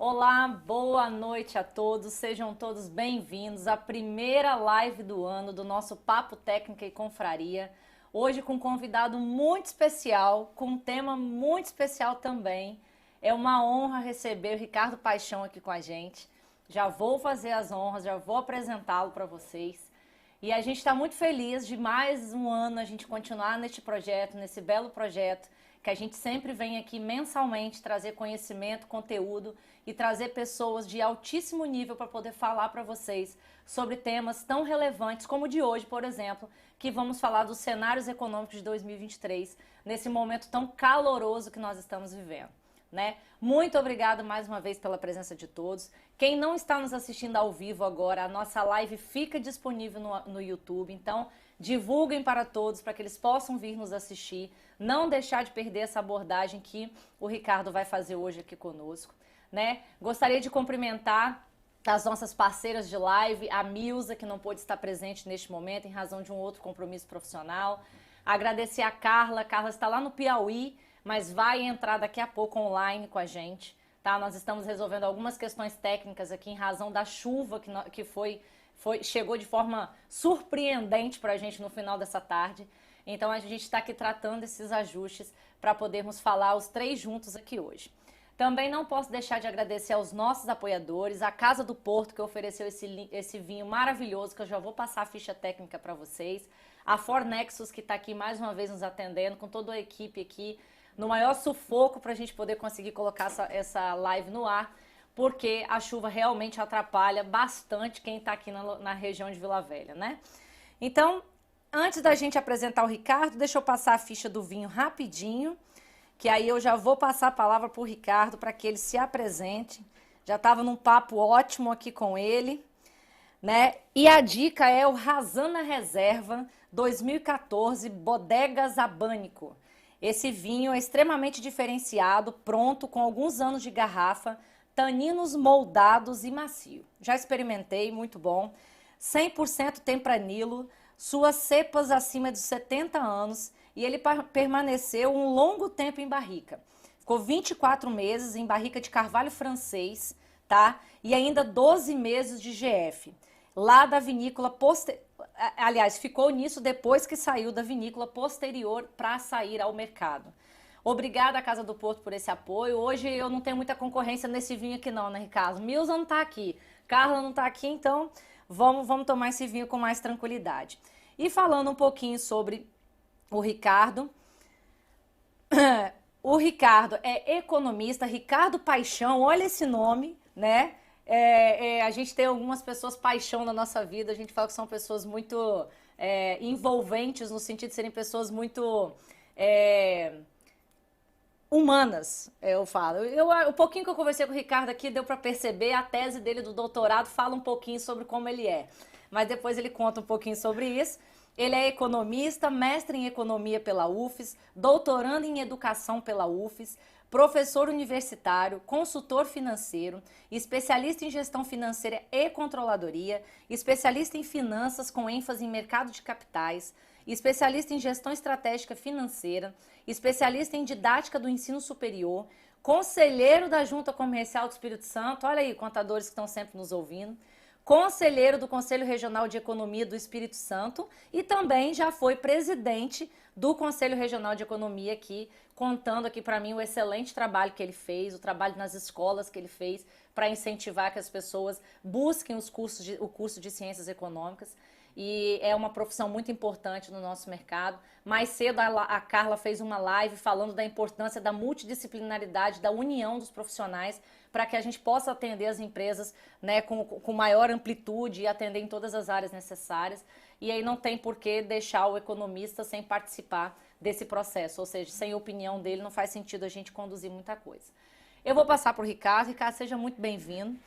Olá, boa noite a todos, sejam todos bem-vindos à primeira live do ano do nosso Papo Técnica e Confraria. Hoje com um convidado muito especial, com um tema muito especial também. É uma honra receber o Ricardo Paixão aqui com a gente. Já vou fazer as honras, já vou apresentá-lo para vocês. E a gente está muito feliz de mais um ano a gente continuar neste projeto, nesse belo projeto, que a gente sempre vem aqui mensalmente trazer conhecimento, conteúdo e trazer pessoas de altíssimo nível para poder falar para vocês sobre temas tão relevantes como o de hoje, por exemplo, que vamos falar dos cenários econômicos de 2023, nesse momento tão caloroso que nós estamos vivendo. Né? Muito obrigada mais uma vez pela presença de todos. Quem não está nos assistindo ao vivo agora, a nossa live fica disponível no YouTube, então divulguem para todos, para que eles possam vir nos assistir, não deixar de perder essa abordagem que o Ricardo vai fazer hoje aqui conosco. Né? Gostaria de cumprimentar as nossas parceiras de live, a Milza, que não pôde estar presente neste momento em razão de um outro compromisso profissional. Agradecer a Carla está lá no Piauí, mas vai entrar daqui a pouco online com a gente, tá? Nós estamos resolvendo algumas questões técnicas aqui em razão da chuva que chegou de forma surpreendente para a gente no final dessa tarde. Então a gente está aqui tratando esses ajustes para podermos falar os três juntos aqui hoje. Também não posso deixar de agradecer aos nossos apoiadores, a Casa do Porto, que ofereceu esse vinho maravilhoso, que eu já vou passar a ficha técnica para vocês, a Fornexus, que está aqui mais uma vez nos atendendo, com toda a equipe aqui, no maior sufoco para a gente poder conseguir colocar essa live no ar, porque a chuva realmente atrapalha bastante quem está aqui na região de Vila Velha, né? Então, antes da gente apresentar o Ricardo, deixa eu passar a ficha do vinho rapidinho, que aí eu já vou passar a palavra para o Ricardo para que ele se apresente. Já estava num papo ótimo aqui com ele, né? E a dica é o Razana Reserva 2014 Bodega Zabânico. Esse vinho é extremamente diferenciado, pronto, com alguns anos de garrafa, taninos moldados e macio. Já experimentei, muito bom. 100% tempranilo, suas cepas acima de 70 anos e ele permaneceu um longo tempo em barrica. Ficou 24 meses em barrica de carvalho francês, tá? E ainda 12 meses de GF. Lá da vinícola aliás, ficou nisso depois que saiu da vinícola posterior para sair ao mercado. Obrigada à Casa do Porto por esse apoio. Hoje eu não tenho muita concorrência nesse vinho aqui não, né, Ricardo? Milza não tá aqui, Carla não tá aqui, então vamos tomar esse vinho com mais tranquilidade. E falando um pouquinho sobre o Ricardo, o Ricardo é economista, Ricardo Paixão, olha esse nome, né? A gente tem algumas pessoas paixão na nossa vida, a gente fala que são pessoas muito envolventes, no sentido de serem pessoas muito humanas, eu falo. O pouquinho que eu conversei com o Ricardo aqui, deu para perceber, a tese dele do doutorado fala um pouquinho sobre como ele é, mas depois ele conta um pouquinho sobre isso. Ele é economista, mestre em economia pela UFES, doutorando em educação pela UFES, professor universitário, consultor financeiro, especialista em gestão financeira e controladoria, especialista em finanças com ênfase em mercado de capitais, especialista em gestão estratégica financeira, especialista em didática do ensino superior, conselheiro da Junta Comercial do Espírito Santo, olha aí, contadores que estão sempre nos ouvindo, conselheiro do Conselho Regional de Economia do Espírito Santo e também já foi presidente do Conselho Regional de Economia aqui, contando aqui para mim o excelente trabalho que ele fez, o trabalho nas escolas que ele fez para incentivar que as pessoas busquem o curso de Ciências Econômicas. E é uma profissão muito importante no nosso mercado. Mais cedo a Carla fez uma live falando da importância da multidisciplinaridade, da união dos profissionais, para que a gente possa atender as empresas, né, com maior amplitude e atender em todas as áreas necessárias. E aí não tem por que deixar o economista sem participar desse processo, ou seja, sem a opinião dele não faz sentido a gente conduzir muita coisa. Eu vou passar para o Ricardo. Ricardo, seja muito bem-vindo.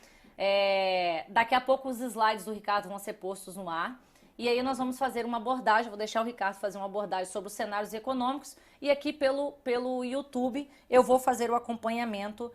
Daqui a pouco os slides do Ricardo vão ser postos no ar. E aí nós vamos fazer uma abordagem, vou deixar o Ricardo fazer uma abordagem sobre os cenários econômicos e aqui pelo YouTube eu vou fazer o acompanhamento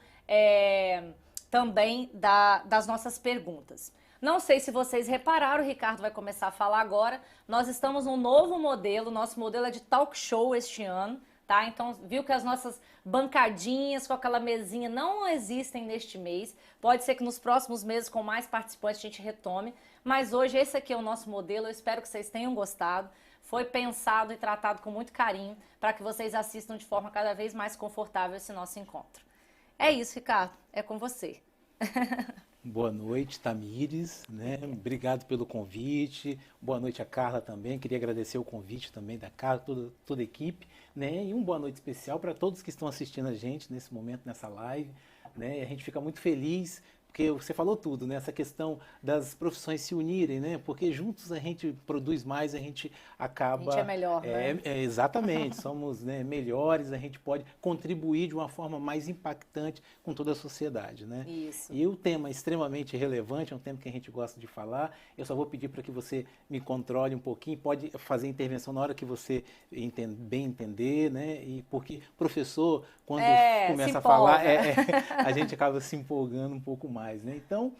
também das nossas perguntas. Não sei se vocês repararam, o Ricardo vai começar a falar agora, nós estamos num novo modelo, nosso modelo é de talk show este ano, tá? Então, viu que as nossas bancadinhas com aquela mesinha não existem neste mês. Pode ser que nos próximos meses, com mais participantes, a gente retome. Mas hoje esse aqui é o nosso modelo. Eu espero que vocês tenham gostado. Foi pensado e tratado com muito carinho para que vocês assistam de forma cada vez mais confortável esse nosso encontro. É isso, Ricardo. É com você. Boa noite, Tamires, né? Obrigado pelo convite. Boa noite a Carla também. Queria agradecer o convite também da Carla, toda a equipe, né? E uma boa noite especial para todos que estão assistindo a gente nesse momento, nessa live, né? E a gente fica muito feliz, porque você falou tudo, né? Essa questão das profissões se unirem, né? Porque juntos a gente produz mais, a gente acaba... A gente é melhor, né? Exatamente, somos, né, melhores, a gente pode contribuir de uma forma mais impactante com toda a sociedade, né? Isso. E o tema é extremamente relevante, é um tema que a gente gosta de falar. Eu só vou pedir para que você me controle um pouquinho, pode fazer intervenção na hora que você bem entender, né? E porque professor, quando começa a falar, a gente acaba se empolgando um pouco mais, né? Então,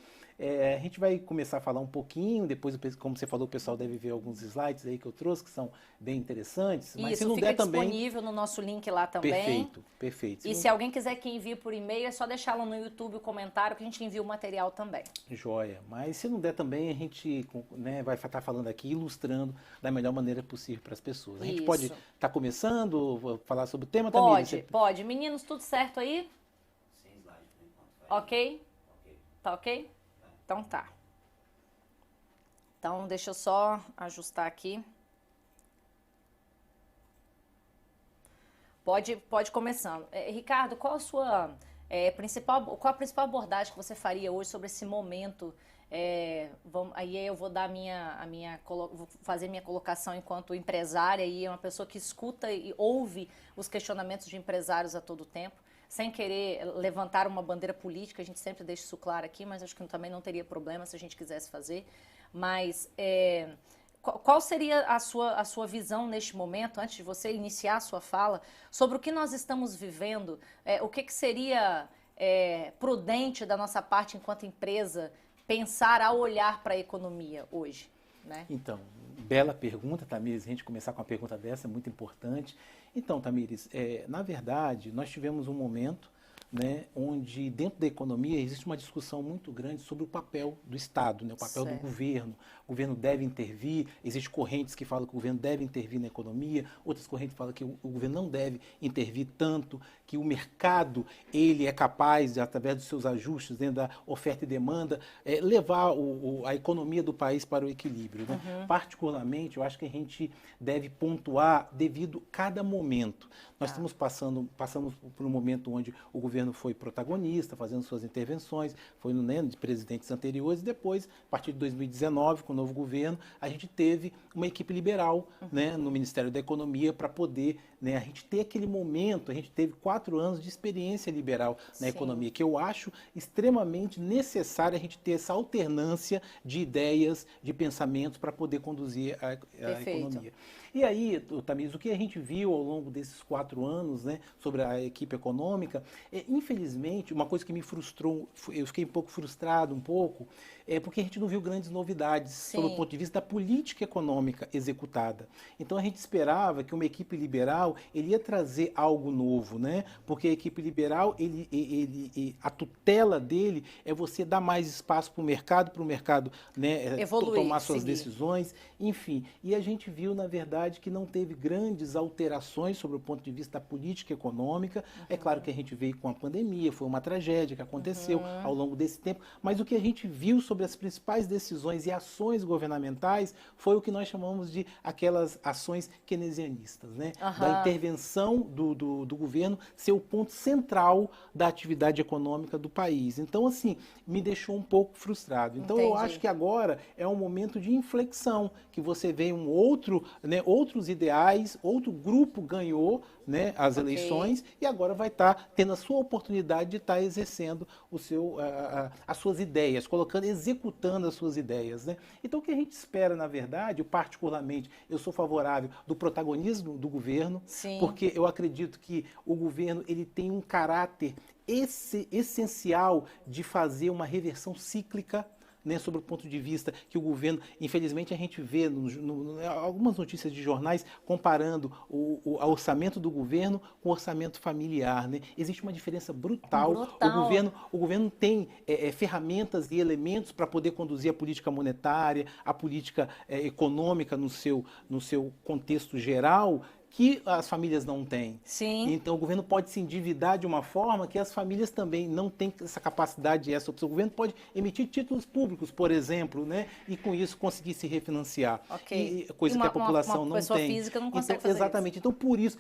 a gente vai começar a falar um pouquinho, depois, como você falou, o pessoal deve ver alguns slides aí que eu trouxe, que são bem interessantes. Mas isso, se não fica der também... disponível no nosso link lá também. Perfeito, perfeito. E se alguém quiser que envie por e-mail, é só deixar lá no YouTube o comentário que a gente envia o material também. Joia. Mas se não der também, a gente, né, vai estar falando aqui, ilustrando da melhor maneira possível para as pessoas. A gente pode estar começando, falar sobre o tema também? Pode. Meninos, tudo certo aí? Sem slide por enquanto. Ok? Tá ok? Então tá. Então deixa eu só ajustar aqui. Pode começando. Ricardo, qual a principal abordagem que você faria hoje sobre esse momento? Aí eu vou dar vou fazer minha colocação enquanto empresária e é uma pessoa que escuta e ouve os questionamentos de empresários a todo tempo, sem querer levantar uma bandeira política. A gente sempre deixa isso claro aqui, mas acho que também não teria problema se a gente quisesse fazer. Mas qual seria a sua visão neste momento, antes de você iniciar a sua fala, sobre o que nós estamos vivendo? O que seria prudente da nossa parte enquanto empresa pensar ao olhar para a economia hoje, né? Então, bela pergunta, Tamires. A gente começar com uma pergunta dessa é muito importante. Então, Tamires, na verdade, nós tivemos um momento, né, onde dentro da economia existe uma discussão muito grande sobre o papel do Estado, né, o papel do governo. O governo deve intervir, existem correntes que falam que o governo deve intervir na economia, outras correntes falam que o governo não deve intervir tanto, que o mercado ele é capaz, através dos seus ajustes dentro da oferta e demanda, levar a economia do país para o equilíbrio, né? Uhum. Particularmente, eu acho que a gente deve pontuar devido a cada momento. Nós passamos por um momento onde o governo foi protagonista, fazendo suas intervenções, foi de presidentes anteriores, e depois, a partir de 2019, com o novo governo, a gente teve uma equipe liberal, né, no Ministério da Economia para poder, né, a gente ter aquele momento. A gente teve 4 anos de experiência liberal na economia, que eu acho extremamente necessário a gente ter essa alternância de ideias, de pensamentos para poder conduzir a economia. E aí, Tamires, o que a gente viu ao longo desses 4 anos, né, sobre a equipe econômica, infelizmente, uma coisa que me frustrou, eu fiquei um pouco frustrado, porque a gente não viu grandes novidades sob o ponto de vista da política econômica executada. Então a gente esperava que uma equipe liberal ele ia trazer algo novo, né? Porque a equipe liberal, a tutela dele é você dar mais espaço para o mercado, né, evoluir, tomar suas decisões, enfim. E a gente viu, na verdade, que não teve grandes alterações sobre o ponto de vista da política econômica. É claro que a gente veio com a pandemia, foi uma tragédia que aconteceu ao longo desse tempo, mas o que a gente viu sobre as principais decisões e ações governamentais foi o que nós chamamos de aquelas ações keynesianistas, né? Da intervenção do governo ser o ponto central da atividade econômica do país. Então, assim, me deixou um pouco frustrado. Então, eu acho que agora é um momento de inflexão, que você vê outros ideais, outro grupo ganhou, né, as eleições e agora vai estar tendo a sua oportunidade de estar exercendo as suas ideias, executando as suas ideias, né? Então o que a gente espera, na verdade, particularmente, eu sou favorável do protagonismo do governo, porque eu acredito que o governo ele tem um caráter essencial de fazer uma reversão cíclica né, sobre o ponto de vista que o governo, infelizmente a gente vê algumas notícias de jornais comparando o orçamento do governo com o orçamento familiar, né? Existe uma diferença brutal. O governo tem ferramentas e elementos para poder conduzir a política monetária, a política econômica no seu contexto geral, que as famílias não têm. Sim. Então, o governo pode se endividar de uma forma que as famílias também não têm essa capacidade, essa opção. O governo pode emitir títulos públicos, por exemplo, né? E com isso conseguir se refinanciar. Ok. Coisa que a população não tem. Uma pessoa física não consegue então, fazer exatamente. isso. Então, por isso,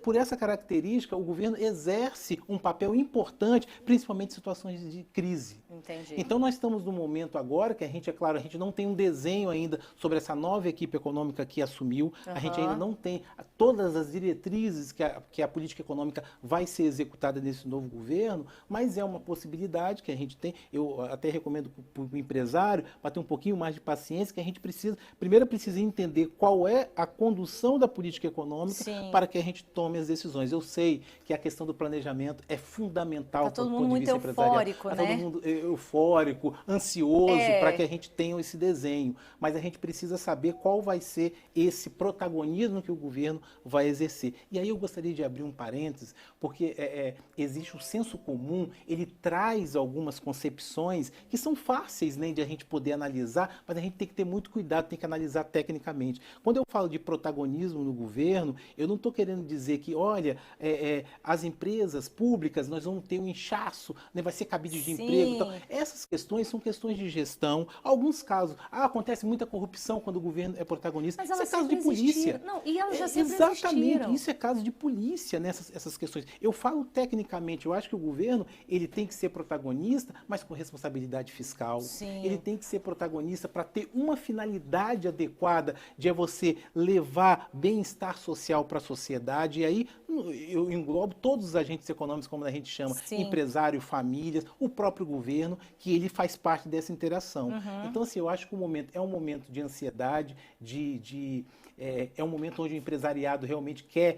por essa característica, o governo exerce um papel importante, principalmente em situações de crise. Entendi. Então, nós estamos num momento agora que a gente, é claro, a gente não tem um desenho ainda sobre essa nova equipe econômica que assumiu. A gente ainda não tem todas as diretrizes que a política econômica vai ser executada nesse novo governo, mas é uma possibilidade que a gente tem. Eu até recomendo para o empresário, para ter um pouquinho mais de paciência, que a gente primeiro precisa entender qual é a condução da política econômica. Sim. Para que a gente tome as decisões. Eu sei que a questão do planejamento é fundamental. Está todo mundo muito eufórico, né? Está todo mundo eufórico, ansioso para que a gente tenha esse desenho. Mas a gente precisa saber qual vai ser esse protagonismo que o governo vai exercer. E aí eu gostaria de abrir um parênteses, porque existe o senso comum, ele traz algumas concepções que são fáceis, né, de a gente poder analisar, mas a gente tem que ter muito cuidado, tem que analisar tecnicamente. Quando eu falo de protagonismo no governo, eu não estou querendo dizer que, olha, as empresas públicas, nós vamos ter um inchaço, né, vai ser cabide de emprego. Então, essas questões são questões de gestão. Alguns casos, acontece muita corrupção quando o governo é protagonista. Mas isso é caso de polícia. Não, e elas já sempre exatamente, existiram. Isso é caso de polícia, nessas essas questões. Eu falo tecnicamente, eu acho que o governo ele tem que ser protagonista, mas com responsabilidade fiscal. Sim. Ele tem que ser protagonista para ter uma finalidade adequada de você levar bem-estar social para a sociedade. E aí eu englobo todos os agentes econômicos, como a gente chama, Sim. empresário, famílias, o próprio governo, que ele faz parte dessa interação. Então, assim, eu acho que o momento é um momento de ansiedade, é um momento onde o empresariado realmente quer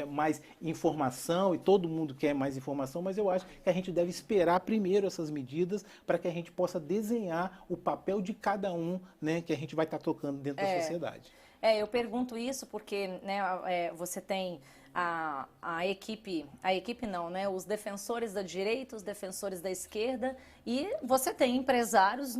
mais informação e todo mundo quer mais informação, mas eu acho que a gente deve esperar primeiro essas medidas para que a gente possa desenhar o papel de cada um, né, que a gente vai estar tocando dentro da sociedade. Eu pergunto isso porque, né, você tem a equipe não, né, os defensores da direita, os defensores da esquerda, e você tem empresários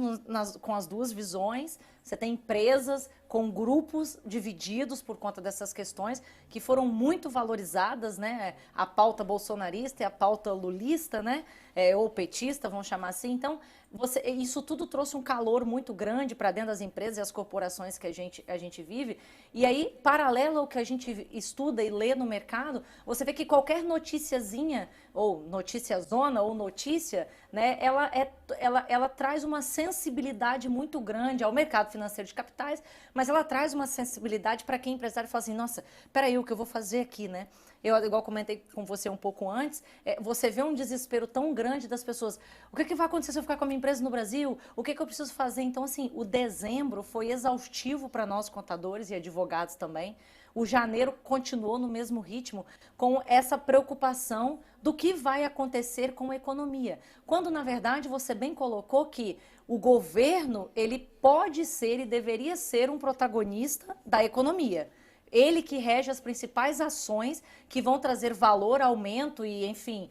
com as duas visões, você tem empresas com grupos divididos por conta dessas questões que foram muito valorizadas, né, a pauta bolsonarista e a pauta lulista, né, ou petista, vamos chamar assim. Então, isso tudo trouxe um calor muito grande para dentro das empresas e as corporações que a gente vive. E aí, paralelo ao que a gente estuda e lê no mercado, você vê que qualquer noticiazinha, ou noticiazona, ou notícia, né, ela traz uma sensibilidade muito grande ao mercado financeiro de capitais, mas ela traz uma sensibilidade para quem é empresário fala assim, nossa, peraí, o que eu vou fazer aqui, né? Eu, igual comentei com você um pouco antes, você vê um desespero tão grande das pessoas. O que vai acontecer se eu ficar com a minha empresa no Brasil? O que eu preciso fazer? Então, assim, o dezembro foi exaustivo para nós contadores e advogados também. O janeiro continuou no mesmo ritmo, com essa preocupação do que vai acontecer com a economia. Quando, na verdade, você bem colocou que o governo, ele pode ser e deveria ser um protagonista da economia. Ele que rege as principais ações que vão trazer valor, aumento e, enfim,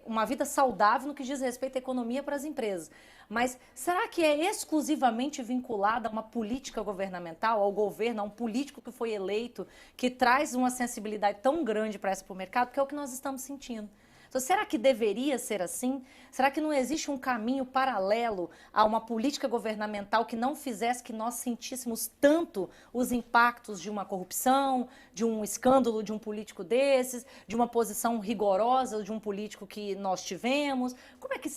uma vida saudável no que diz respeito à economia para as empresas. Mas será que é exclusivamente vinculada a uma política governamental, ao governo, a um político que foi eleito, que traz uma sensibilidade tão grande para o mercado? Porque é o que nós estamos sentindo. Então, será que deveria ser assim? Será que não existe um caminho paralelo a uma política governamental que não fizesse que nós sentíssemos tanto os impactos de uma corrupção, de um escândalo de um político desses, de uma posição rigorosa de um político que nós tivemos?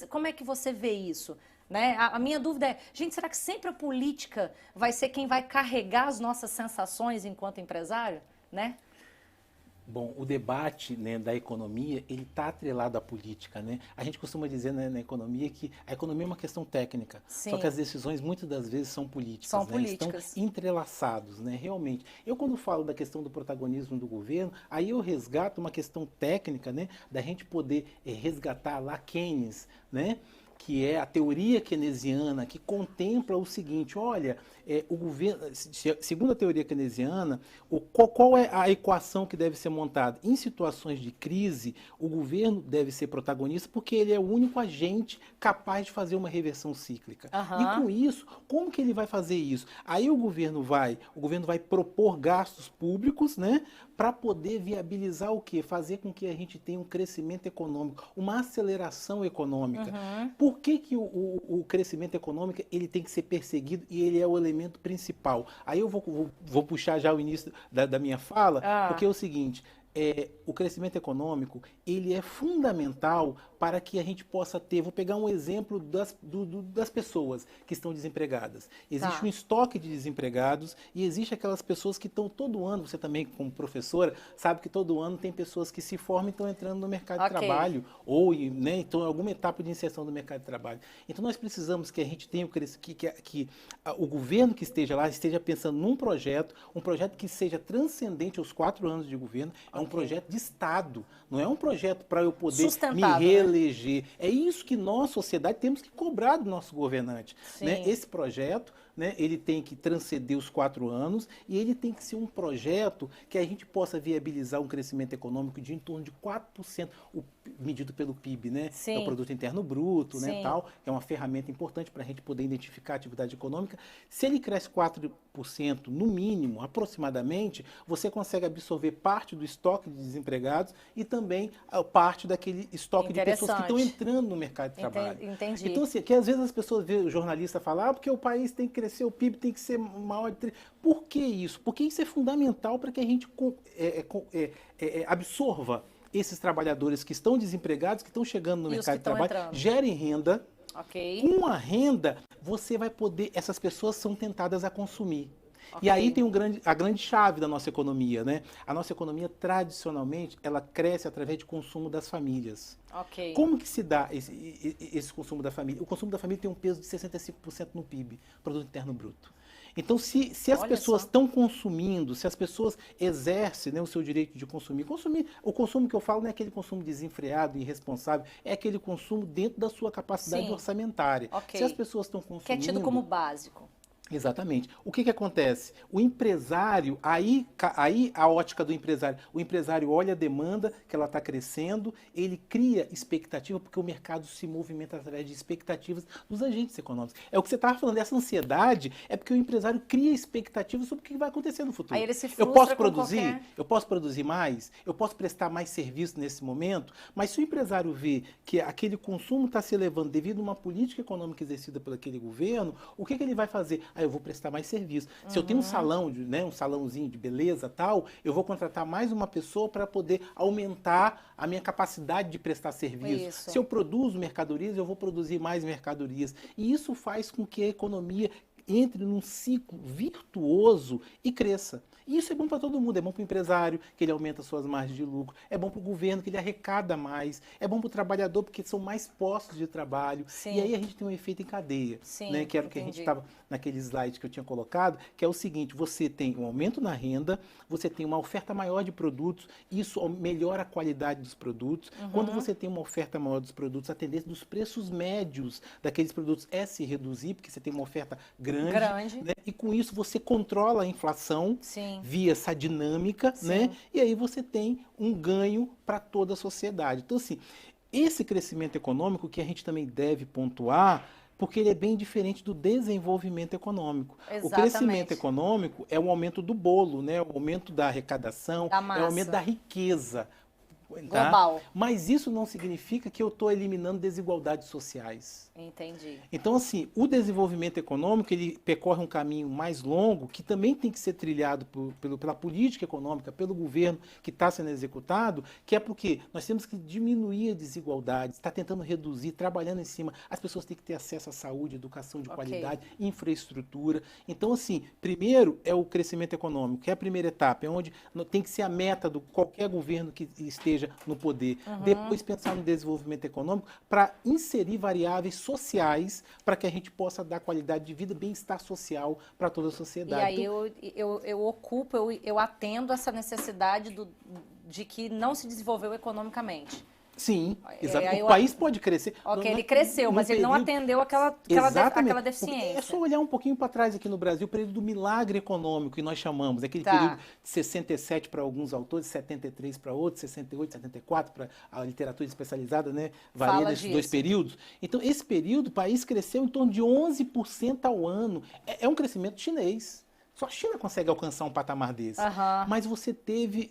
Como é que você vê isso? Né? A minha dúvida é, gente, será que sempre a política vai ser quem vai carregar as nossas sensações enquanto empresário? Né? Bom, o debate, né, da economia, ele está atrelado à política, né? A gente costuma dizer, né, na economia que a economia é uma questão técnica, Sim. Só que as decisões muitas das vezes são políticas, são né? políticas. Estão entrelaçados, né? Realmente. Eu quando falo da questão do protagonismo do governo, aí eu resgato uma questão técnica, né, da gente poder resgatar lá Keynes, né? que é a teoria keynesiana, que contempla o seguinte, olha, o governo, segundo a teoria keynesiana, qual é a equação que deve ser montada? Em situações de crise, o governo deve ser protagonista porque ele é o único agente capaz de fazer uma reversão cíclica. E com isso, como que ele vai fazer isso? Aí o governo vai propor gastos públicos, né, para poder viabilizar o quê? Fazer com que a gente tenha um crescimento econômico, uma aceleração econômica. Por que o crescimento econômico ele tem que ser perseguido e ele é o elemento principal? Aí eu vou puxar já o início da minha fala, porque é o seguinte, o crescimento econômico ele é fundamental para que a gente possa ter, vou pegar um exemplo das pessoas que estão desempregadas. Existe um estoque de desempregados e existe aquelas pessoas que estão todo ano, você também como professora, sabe que todo ano tem pessoas que se formam e estão entrando no mercado de trabalho ou né, estão em alguma etapa de inserção do mercado de trabalho. Então nós precisamos que a gente tenha que o governo que esteja lá esteja pensando num projeto, um projeto que seja transcendente aos 4 anos de governo, é um projeto de Estado, não é um projeto para eu poder me reeleger. Né? É isso que nós, sociedade, temos que cobrar do nosso governante. Né? Esse projeto, né, ele tem que transcender os 4 anos e ele tem que ser um projeto que a gente possa viabilizar um crescimento econômico de em torno de 4%, medido pelo PIB, né? É o Produto Interno Bruto, né, tal, que é uma ferramenta importante para a gente poder identificar a atividade econômica. Se ele cresce 4%, no mínimo, aproximadamente, você consegue absorver parte do estoque de desempregados e também parte daquele estoque de pessoas que estão entrando no mercado de trabalho. Entendi. Então, assim, que às vezes as pessoas veem o jornalista falar, porque o país tem que crescer, o PIB tem que ser maior de 3. Por que isso? Porque isso é fundamental para que a gente absorva esses trabalhadores que estão desempregados, que estão chegando no mercado de trabalho, gerem renda. Com a renda, você vai poder, essas pessoas são tentadas a consumir. E aí tem a grande chave da nossa economia, né? A nossa economia, tradicionalmente, ela cresce através de consumo das famílias. Como que se dá esse consumo da família? O consumo da família tem um peso de 65% no PIB, Produto Interno Bruto. Então, se as pessoas estão consumindo, se as pessoas exercem, né, o seu direito de consumir, o consumo que eu falo não é aquele consumo desenfreado, irresponsável, é aquele consumo dentro da sua capacidade orçamentária. Se as pessoas estão consumindo... Que é tido como básico. Exatamente. O que acontece? O empresário, aí a ótica do empresário, o empresário olha a demanda, que ela está crescendo, ele cria expectativa, porque o mercado se movimenta através de expectativas dos agentes econômicos. É o que você estava falando, essa ansiedade é porque o empresário cria expectativas sobre o que vai acontecer no futuro. Aí ele se frustra eu posso produzir mais, eu posso prestar mais serviço nesse momento, mas se o empresário vê que aquele consumo está se elevando devido a uma política econômica exercida por aquele governo, o que ele vai fazer? Eu vou prestar mais serviço. Se eu tenho um salão, um salãozinho de beleza tal, eu vou contratar mais uma pessoa para poder aumentar a minha capacidade de prestar serviço. Se eu produzo mercadorias, eu vou produzir mais mercadorias. E isso faz com que a economia entre num ciclo virtuoso e cresça. E isso é bom para todo mundo, é bom para o empresário, que ele aumenta suas margens de lucro, é bom para o governo, que ele arrecada mais, é bom para o trabalhador, porque são mais postos de trabalho. E aí a gente tem um efeito em cadeia, né? Que era o que a gente estava naquele slide que eu tinha colocado, que é o seguinte, você tem um aumento na renda, você tem uma oferta maior de produtos, isso melhora a qualidade dos produtos. Quando você tem uma oferta maior dos produtos, a tendência dos preços médios daqueles produtos é se reduzir, porque você tem uma oferta grande. Né? E com isso você controla a inflação via essa dinâmica, né? E aí você tem um ganho para toda a sociedade. Então, assim, esse crescimento econômico que a gente também deve pontuar, porque ele é bem diferente do desenvolvimento econômico. O crescimento econômico é o aumento do bolo, né? O aumento da arrecadação, é o aumento da riqueza. Global. Mas isso não significa que eu estou eliminando desigualdades sociais. Entendi. Então, assim, o desenvolvimento econômico, ele percorre um caminho mais longo, que também tem que ser trilhado pela política econômica, pelo governo que está sendo executado, que é porque nós temos que diminuir a desigualdade, está tentando reduzir, trabalhando em cima. As pessoas têm que ter acesso à saúde, educação de qualidade, infraestrutura. Então, assim, primeiro é o crescimento econômico, que é a primeira etapa, é onde tem que ser a meta de qualquer governo que esteja no poder. Depois pensar no desenvolvimento econômico para inserir variáveis sociais para que a gente possa dar qualidade de vida, bem-estar social para toda a sociedade. E aí eu atendo essa necessidade de que não se desenvolveu economicamente. Sim, exato. Aí O país pode crescer. Ok, ele cresceu, mas ele não atendeu aquela deficiência. É só olhar um pouquinho para trás aqui no Brasil, o período do milagre econômico que nós chamamos, aquele Tá. período de 67 para alguns autores, 73 para outros, 68, 74 para a literatura especializada, né? Varia Fala desses dois disso. períodos. Então, esse período, o país cresceu em torno de 11% ao ano. É um crescimento chinês. Só a China consegue alcançar um patamar desse. Aham. Mas você teve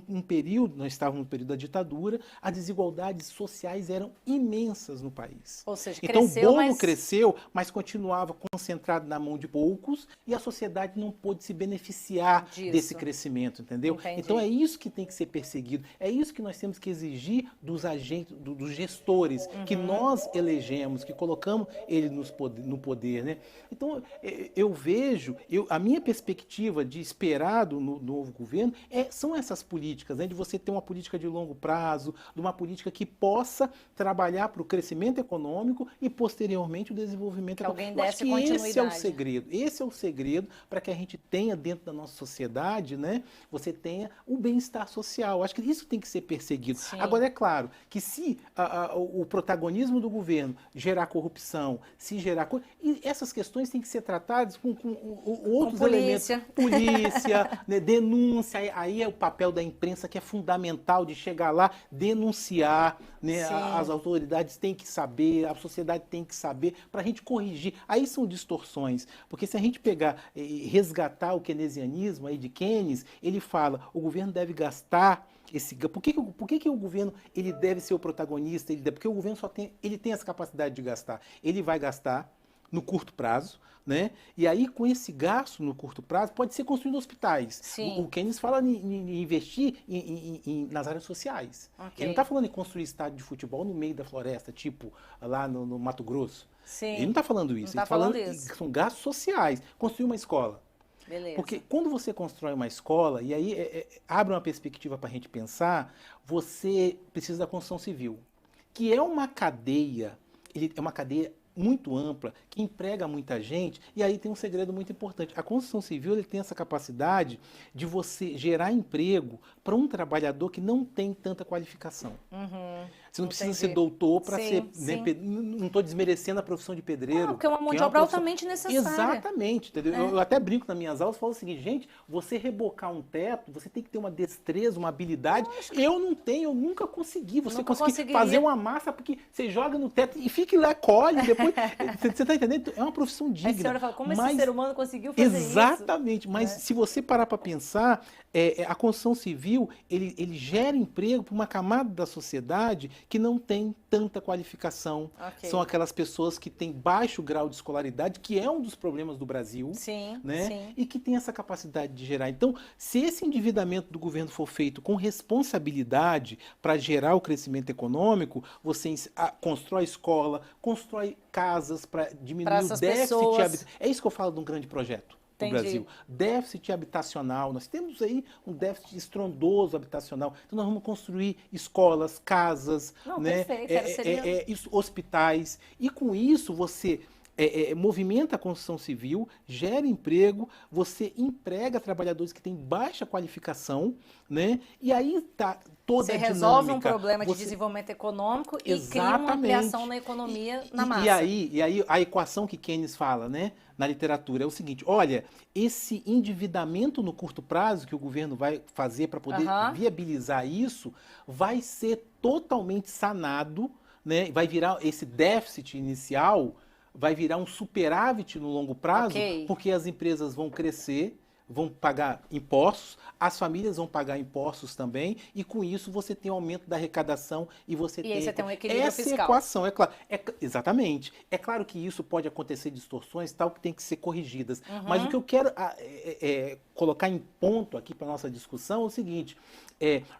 um período, nós estávamos no período da ditadura, as desigualdades sociais eram imensas no país. Ou seja, Então cresceu, o bolo mas... cresceu, mas continuava concentrado na mão de poucos e a sociedade não pôde se beneficiar Disso. desse crescimento, entendeu? Entendi. Então é isso que tem que ser perseguido, é isso que nós temos que exigir dos agentes, dos gestores que nós elegemos, que colocamos ele no poder, né? Então eu vejo, a minha perspectiva de esperado no novo governo são essas políticas, né? De você ter uma política de longo prazo, de uma política que possa trabalhar para o crescimento econômico e posteriormente o desenvolvimento Que alguém econômico. Eu acho desse que esse é o continuidade. segredo. Esse é o segredo para que a gente tenha dentro da nossa sociedade, né? Você tenha o bem-estar social. Acho que isso tem que ser perseguido. Sim. Agora, é claro que se o protagonismo do governo gerar corrupção, se gerar... E essas questões têm que ser tratadas com outros elementos. Polícia, né, denúncia. Aí é o papel da imprensa que é fundamental de chegar lá, denunciar, né? Sim. As autoridades têm que saber, a sociedade tem que saber, para a gente corrigir. Aí são distorções, porque se a gente pegar e resgatar o keynesianismo aí de Keynes, ele fala, o governo deve gastar por que o governo ele deve ser o protagonista? Porque o governo ele tem essa capacidade de gastar. Ele vai gastar no curto prazo, né? E aí, com esse gasto no curto prazo, pode ser construído hospitais. Sim. O Keynes fala em investir nas áreas sociais. Ok. Ele não está falando em construir estádio de futebol no meio da floresta, tipo lá no Mato Grosso. Sim. Ele não está falando isso. Não Ele tá está falando falando isso. são gastos sociais. Construir uma escola. Beleza. Porque quando você constrói uma escola, e aí abre uma perspectiva para a gente pensar, você precisa da construção civil, que é uma cadeia, é uma cadeia muito ampla, que emprega muita gente, e aí tem um segredo muito importante. A construção civil ele tem essa capacidade de você gerar emprego para um trabalhador que não tem tanta qualificação. Você não precisa ser doutor para ser... Sim. Né, não estou desmerecendo a profissão de pedreiro. Não, porque é uma mão de uma obra profissão... altamente necessária. Exatamente. Entendeu? Eu até brinco nas minhas aulas, falo o seguinte, gente, você rebocar um teto, você tem que ter uma destreza, uma habilidade. Eu não tenho, eu nunca consegui. Você conseguir fazer uma massa, porque você joga no teto e fica lá, colhe, depois... Você está entendendo? É uma profissão digna. Aí a senhora fala, como esse ser humano conseguiu fazer isso? Exatamente. Mas se você parar para pensar, a construção civil, ele gera emprego para uma camada da sociedade que não tem tanta qualificação. Ok. São aquelas pessoas que têm baixo grau de escolaridade, que é um dos problemas do Brasil. Sim, né? sim. E que tem essa capacidade de gerar. Então, se esse endividamento do governo for feito com responsabilidade para gerar o crescimento econômico, você constrói escola, constrói casas para diminuir o déficit habitacional. É isso que eu falo de um grande projeto no Entendi. Brasil. Déficit habitacional. Nós temos aí um déficit estrondoso habitacional. Então nós vamos construir escolas, casas, Não, né? perfeito. Hospitais. E com isso você movimenta a construção civil, gera emprego, você emprega trabalhadores que têm baixa qualificação, né? E aí está toda a dinâmica. Você resolve um problema de desenvolvimento econômico e cria uma ampliação na economia, na massa. E aí a equação que Keynes fala, né, na literatura é o seguinte, olha, esse endividamento no curto prazo que o governo vai fazer para poder viabilizar isso, vai ser totalmente sanado, né? Vai virar esse déficit inicial, vai virar um superávit no longo prazo, porque as empresas vão crescer, vão pagar impostos, as famílias vão pagar impostos também, e com isso você tem um aumento da arrecadação e você tem... aí você tem um equilíbrio fiscal. Essa equação, é claro. Exatamente. É claro que isso pode acontecer distorções, tal, que tem que ser corrigidas. Mas o que eu quero colocar em ponto aqui para nossa discussão é o seguinte,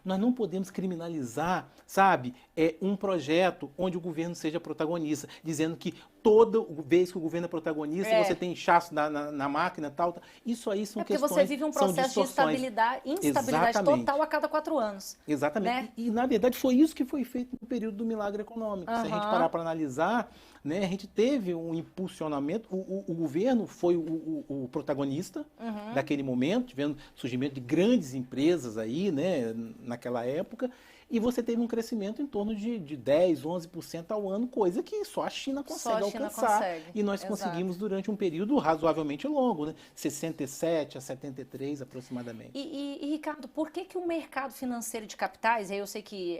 nós não podemos criminalizar, sabe, um projeto onde o governo seja protagonista, dizendo que toda vez que o governo é protagonista, você tem inchaço na máquina, tal. Isso aí são questões, porque você vive um processo de instabilidade total a cada 4 anos. Exatamente. Né? E, na verdade, foi isso que foi feito no período do milagre econômico. Se a gente parar para analisar, né, a gente teve um impulsionamento, o governo foi o protagonista daquele momento, tivendo surgimento de grandes empresas aí, né, naquela época, e você teve um crescimento em torno de 10, 11% ao ano, coisa que só a China consegue alcançar. E nós conseguimos durante um período razoavelmente longo, né? 67 a 73 aproximadamente. E Ricardo, por que o mercado financeiro de capitais, aí eu sei que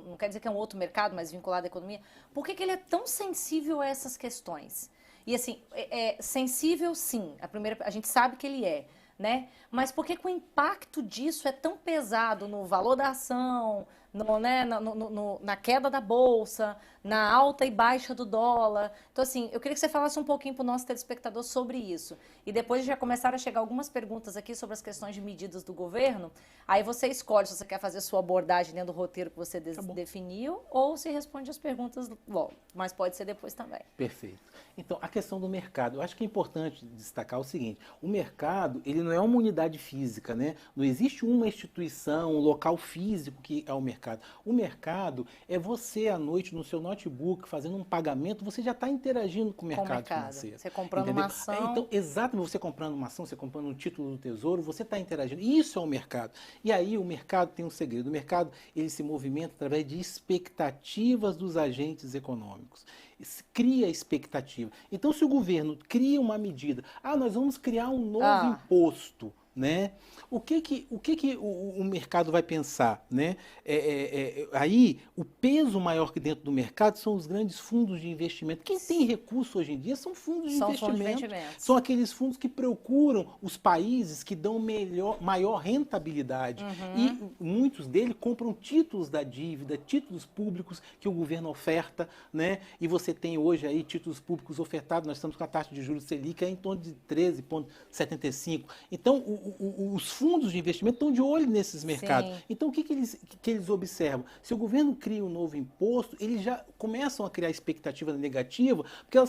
não quer dizer que é um outro mercado, mas vinculado à economia, por que ele é tão sensível a essas questões? E assim, sensível sim, a gente sabe que ele é, né? Mas por que o impacto disso é tão pesado no valor da ação, na queda da bolsa, na alta e baixa do dólar? Então, assim, eu queria que você falasse um pouquinho para o nosso telespectador sobre isso. E depois já começaram a chegar algumas perguntas aqui sobre as questões de medidas do governo. Aí você escolhe se você quer fazer sua abordagem dentro do roteiro que você definiu ou se responde as perguntas logo. Mas pode ser depois também. Perfeito. Então, a questão do mercado. Eu acho que é importante destacar o seguinte. O mercado, ele não é uma unidade física, né? Não existe uma instituição, um local físico que é o mercado. O mercado é você, à noite, no seu notebook, fazendo um pagamento, você já está interagindo com o mercado financeiro. Você comprando uma ação. Então, exatamente, você comprando uma ação, você comprando um título do Tesouro, você está interagindo. Isso é o mercado. E aí o mercado tem um segredo. O mercado, ele se movimenta através de expectativas dos agentes econômicos. Cria expectativa. Então, se o governo cria uma medida, nós vamos criar um novo imposto, né? O que o mercado vai pensar, né? Aí, o peso maior que dentro do mercado são os grandes fundos de investimento. Quem tem recurso hoje em dia são fundos de investimento. São aqueles fundos que procuram os países que dão maior rentabilidade. E muitos deles compram títulos da dívida, títulos públicos que o governo oferta, né? E você tem hoje aí títulos públicos ofertados, nós estamos com a taxa de juros Selic em torno de 13,75. Então, os fundos de investimento estão de olho nesses mercados. Sim. Então, o que eles observam? Se o governo cria um novo imposto, eles já começam a criar expectativa negativa, porque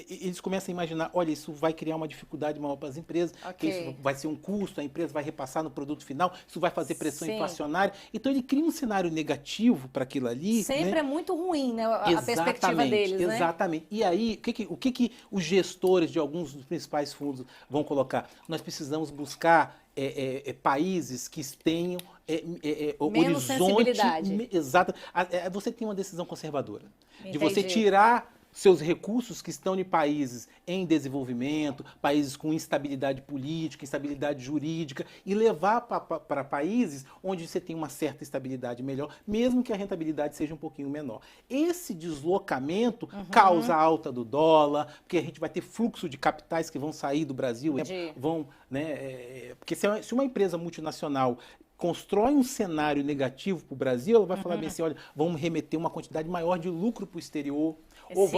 eles começam a imaginar, olha, isso vai criar uma dificuldade maior para as empresas, que isso vai ser um custo, a empresa vai repassar no produto final, isso vai fazer pressão inflacionária. Então, ele cria um cenário negativo para aquilo ali. Sempre, né? É muito ruim, né? A perspectiva deles, né? Exatamente. E aí, o que os gestores de alguns dos principais fundos vão colocar? Nós precisamos buscar países que tenham menos sensibilidade. Exato. Você tem uma decisão conservadora. Entendi. De você tirar seus recursos que estão em países em desenvolvimento, países com instabilidade política, instabilidade jurídica, e levar para países onde você tem uma certa estabilidade melhor, mesmo que a rentabilidade seja um pouquinho menor. Esse deslocamento causa a alta do dólar, porque a gente vai ter fluxo de capitais que vão sair do Brasil, porque se uma empresa multinacional constrói um cenário negativo para o Brasil, ela vai falar bem assim, olha, vamos remeter uma quantidade maior de lucro para o exterior, ou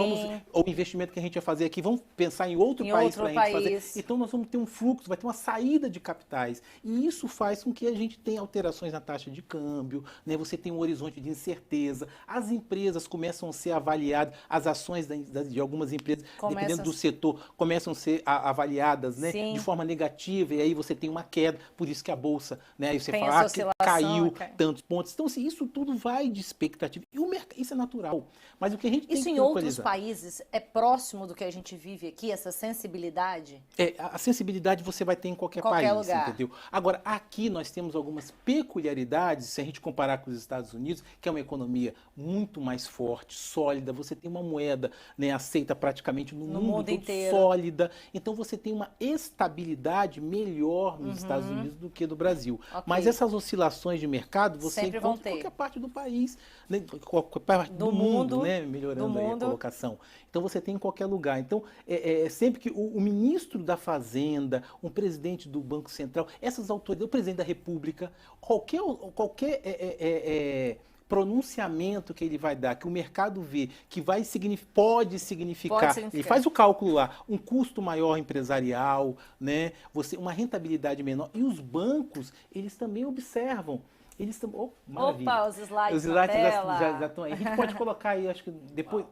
o investimento que a gente vai fazer aqui, vamos pensar em outro país para a gente fazer. Então nós vamos ter um fluxo, vai ter uma saída de capitais. E isso faz com que a gente tenha alterações na taxa de câmbio, né? Você tem um horizonte de incerteza, as empresas começam a ser avaliadas, as ações de algumas empresas, dependendo do setor, começam a ser avaliadas, né? De forma negativa, e aí você tem uma queda, por isso que a Bolsa, né? Aí você fala que caiu tantos pontos. Então, assim, isso tudo vai de expectativa. E isso é natural. Mas o que a gente tem que em outros países é próximo do que a gente vive aqui, essa sensibilidade? A sensibilidade você vai ter em qualquer país, lugar. Entendeu? Agora, aqui nós temos algumas peculiaridades, se a gente comparar com os Estados Unidos, que é uma economia muito mais forte, sólida, você tem uma moeda, né, aceita praticamente no mundo todo, inteiro. Sólida. Então você tem uma estabilidade melhor nos Estados Unidos do que no Brasil. Mas essas oscilações de mercado você sempre encontra em qualquer parte do país, né, qualquer parte do mundo, né, melhorando aí a colocação. Então você tem em qualquer lugar. Então, sempre que o ministro da Fazenda, um presidente do Banco Central, essas autoridades, o presidente da República, qualquer pronunciamento que ele vai dar, que o mercado vê, que pode significar, ele faz o cálculo lá, um custo maior empresarial, né? Uma rentabilidade menor. E os bancos, eles também observam. Eles estão. Opa, os slides na tela. Já estão aí. A gente pode colocar aí, acho que depois.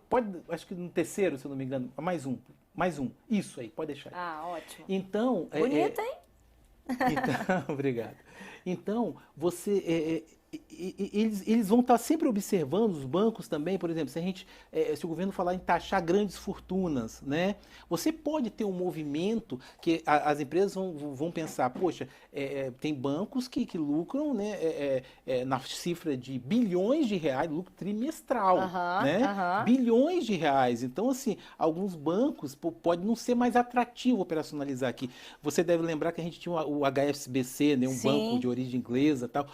Acho que no terceiro, se eu não me engano. Mais um. Isso aí, pode deixar aí. Ótimo. Então. Bonito, hein? Então, obrigado. Então, eles vão estar sempre observando os bancos também, por exemplo, se o governo falar em taxar grandes fortunas, né? Você pode ter um movimento que as empresas vão pensar, poxa, tem bancos que lucram, né, na cifra de bilhões de reais, lucro trimestral, né? Bilhões de reais. Então, assim, alguns bancos pode não ser mais atrativo operacionalizar aqui. Você deve lembrar que a gente tinha o HSBC, né, um banco de origem inglesa, tal,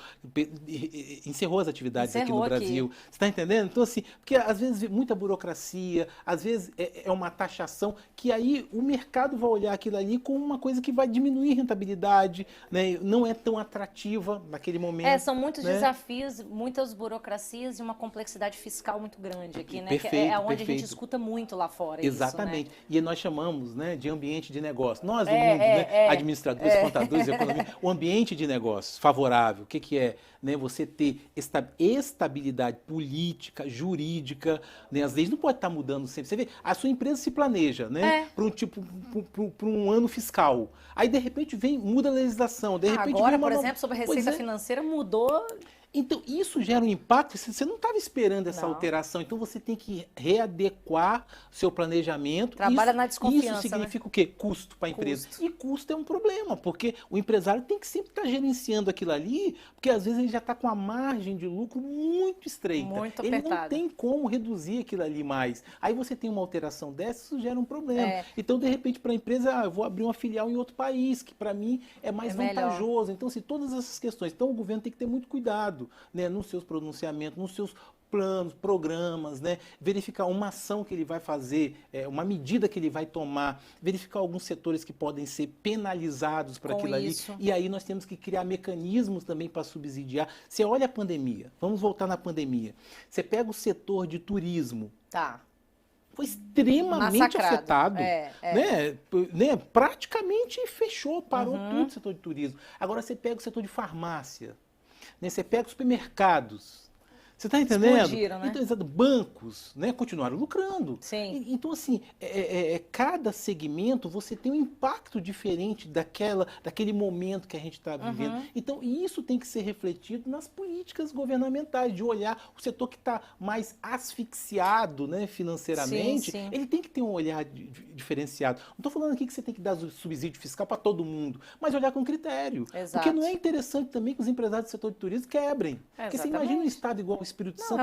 encerrou as atividades aqui no Brasil. Você está entendendo? Então, assim, porque às vezes muita burocracia, às vezes é uma taxação que aí o mercado vai olhar aquilo ali como uma coisa que vai diminuir rentabilidade, né? Não é tão atrativa naquele momento. São muitos desafios, muitas burocracias e uma complexidade fiscal muito grande aqui, né? Que é onde a gente escuta muito lá fora. Exatamente. Isso, né? E nós chamamos, né, de ambiente de negócio. Nós, do mundo, né, administradores, contadores, economia, o ambiente de negócios favorável, o que é? Né, você ter estabilidade política, jurídica, né, as leis não podem estar mudando sempre. Você vê, a sua empresa se planeja, né, para um ano fiscal. Aí, de repente, muda a legislação. De repente, agora, por exemplo, sobre a receita financeira, mudou. Então, isso gera um impacto, você não estava esperando essa alteração, então você tem que readequar seu planejamento. Trabalha na desconfiança, isso significa o quê? Custo para a empresa. E custo é um problema, porque o empresário tem que sempre estar gerenciando aquilo ali, porque às vezes ele já está com a margem de lucro muito estreita. Muito ele apertada. não tem como reduzir aquilo ali mais. Aí você tem uma alteração dessa, isso gera um problema. Então, de repente, para a empresa, eu vou abrir uma filial em outro país, que para mim é mais vantajoso. Então, assim, todas essas questões. Então, o governo tem que ter muito cuidado, né, nos seus pronunciamentos, nos seus planos, programas, né, verificar uma ação que ele vai fazer, uma medida que ele vai tomar, verificar alguns setores que podem ser penalizados por aquilo ali. E aí nós temos que criar mecanismos também para subsidiar. Você olha a pandemia, vamos voltar na pandemia. Você pega o setor de turismo. Foi extremamente afetado, né? Praticamente fechou, parou tudo o setor de turismo. Agora você pega o setor de farmácia, né? Você pega os supermercados. Você está entendendo? Explodiram, né? Então, bancos, né, continuaram lucrando. Sim. Então, assim, cada segmento você tem um impacto diferente daquele momento que a gente está vivendo. Então, isso tem que ser refletido nas políticas governamentais, de olhar o setor que está mais asfixiado, né, financeiramente, ele tem que ter um olhar diferenciado. Não estou falando aqui que você tem que dar subsídio fiscal para todo mundo, mas olhar com critério. Porque não é interessante também que os empresários do setor de turismo quebrem. Porque você imagina um estado igual o Espírito Santo,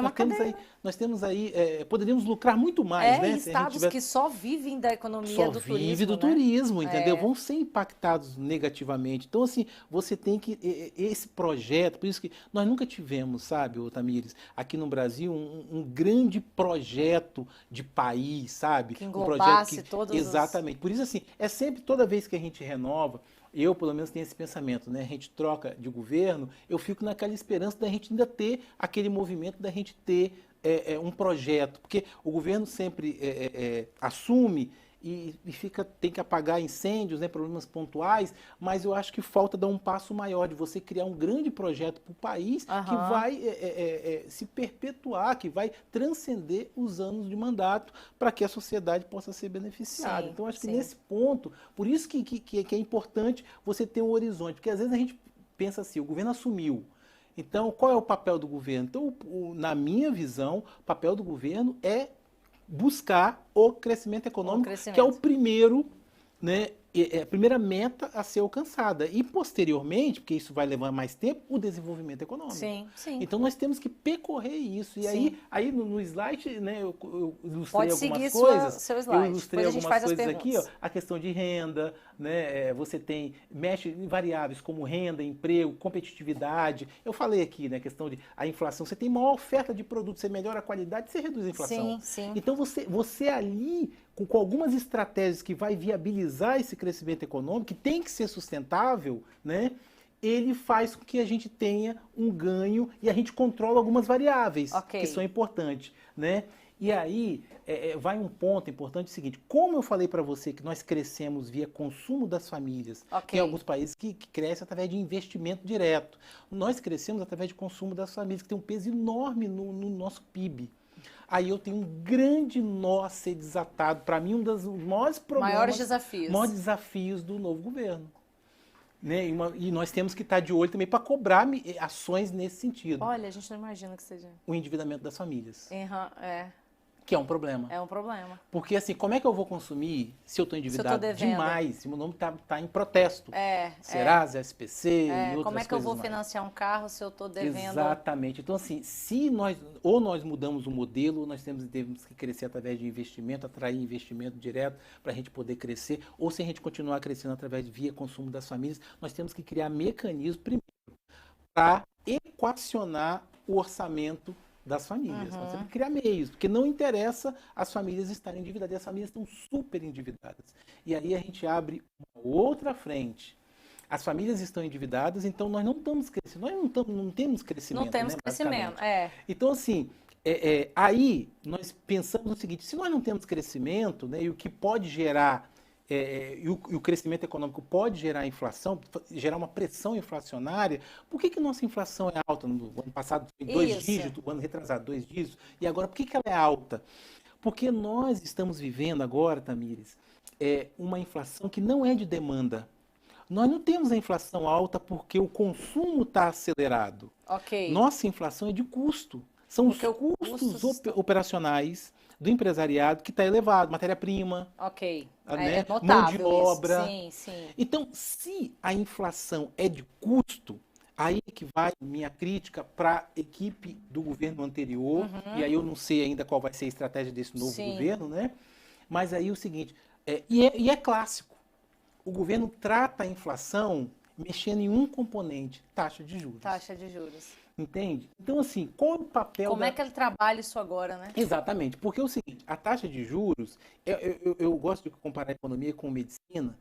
nós temos aí, poderíamos lucrar muito mais, né? Estados que só vivem da economia do turismo. Só vive do turismo, entendeu? Vão ser impactados negativamente. Então, assim, você tem que, esse projeto, por isso que nós nunca tivemos, sabe, Tamires, aqui no Brasil, um grande projeto de país, sabe? Que englobasse todos os... Exatamente. Por isso, assim, é sempre, toda vez que a gente renova, eu, pelo menos, tenho esse pensamento, né? A gente troca de governo, eu fico naquela esperança da gente ainda ter aquele movimento, da gente ter um projeto. Porque o governo sempre assume e tem que apagar incêndios, né, problemas pontuais, mas eu acho que falta dar um passo maior, de você criar um grande projeto para o país que vai se perpetuar, que vai transcender os anos de mandato para que a sociedade possa ser beneficiada. Então, acho que nesse ponto, por isso que é importante você ter um horizonte, porque às vezes a gente pensa assim, o governo assumiu, então qual é o papel do governo? Então, na minha visão, o papel do governo é buscar o crescimento econômico, que é o primeiro, né, a primeira meta a ser alcançada. E, posteriormente, porque isso vai levar mais tempo, o desenvolvimento econômico. Sim. Então, nós temos que percorrer isso. E aí no slide, né, eu ilustrei algumas coisas. Seu slide. Eu ilustrei algumas coisas aqui, ó, a questão de renda, né, você mexe em variáveis como renda, emprego, competitividade. Eu falei aqui, né, a questão de a inflação. Você tem maior oferta de produtos, você melhora a qualidade, você reduz a inflação. Sim. Então, você ali, com algumas estratégias que vai viabilizar esse crescimento econômico, que tem que ser sustentável, né, ele faz com que a gente tenha um ganho e a gente controla algumas variáveis que são importantes, né? E aí vai um ponto importante, o seguinte, como eu falei para você que nós crescemos via consumo das famílias, tem alguns países que crescem através de investimento direto, nós crescemos através de consumo das famílias, que tem um peso enorme no nosso PIB. Aí eu tenho um grande nó a ser desatado, para mim um dos maiores problemas, maiores desafios do novo governo. né? E nós temos que estar de olho também para cobrar ações nesse sentido. Olha, a gente não imagina que seja. O endividamento das famílias, É, que é um problema. é um problema. Porque assim, como é que eu vou consumir se eu estou endividado devendo. demais, se meu nome está em protesto? É. Serasa, SPC e outras Como é que eu vou coisas mais. financiar um carro se eu estou devendo? Exatamente. Então, assim, se nós mudamos o modelo, ou nós temos que crescer através de investimento, atrair investimento direto para a gente poder crescer, ou se a gente continuar crescendo através de via consumo das famílias, nós temos que criar mecanismos, primeiro, para equacionar o orçamento das famílias. Nós temos que criar meios, porque não interessa as famílias estarem endividadas, e as famílias estão super endividadas. E aí a gente abre uma outra frente. As famílias estão endividadas, então nós não estamos crescendo, não temos crescimento. Não temos né, crescimento, basicamente. Então, assim, aí nós pensamos no seguinte, se nós não temos crescimento, né, e o que pode gerar, e o crescimento econômico pode gerar inflação, gerar uma pressão inflacionária, por que nossa inflação é alta? No ano passado foi 2 dígitos, o ano retrasado 2 dígitos, e agora por que ela é alta? Porque nós estamos vivendo agora, Tamires, uma inflação que não é de demanda. Nós não temos a inflação alta porque o consumo está acelerado. Ok. Nossa inflação é de custo. São porque os custos operacionais do empresariado que está elevado. Matéria-prima, ok. Né? Notável mão de obra. Sim, sim. Então, se a inflação é de custo, aí que vai minha crítica para a equipe do governo anterior, e aí eu não sei ainda qual vai ser a estratégia desse novo governo, né? Mas aí é o seguinte, e é clássico. O governo trata a inflação mexendo em um componente, taxa de juros. Taxa de juros. Entende? Então, assim, qual é o papel Como é que ele trabalha isso agora, né? Exatamente, porque é o seguinte, a taxa de juros, eu gosto de comparar a economia com medicina,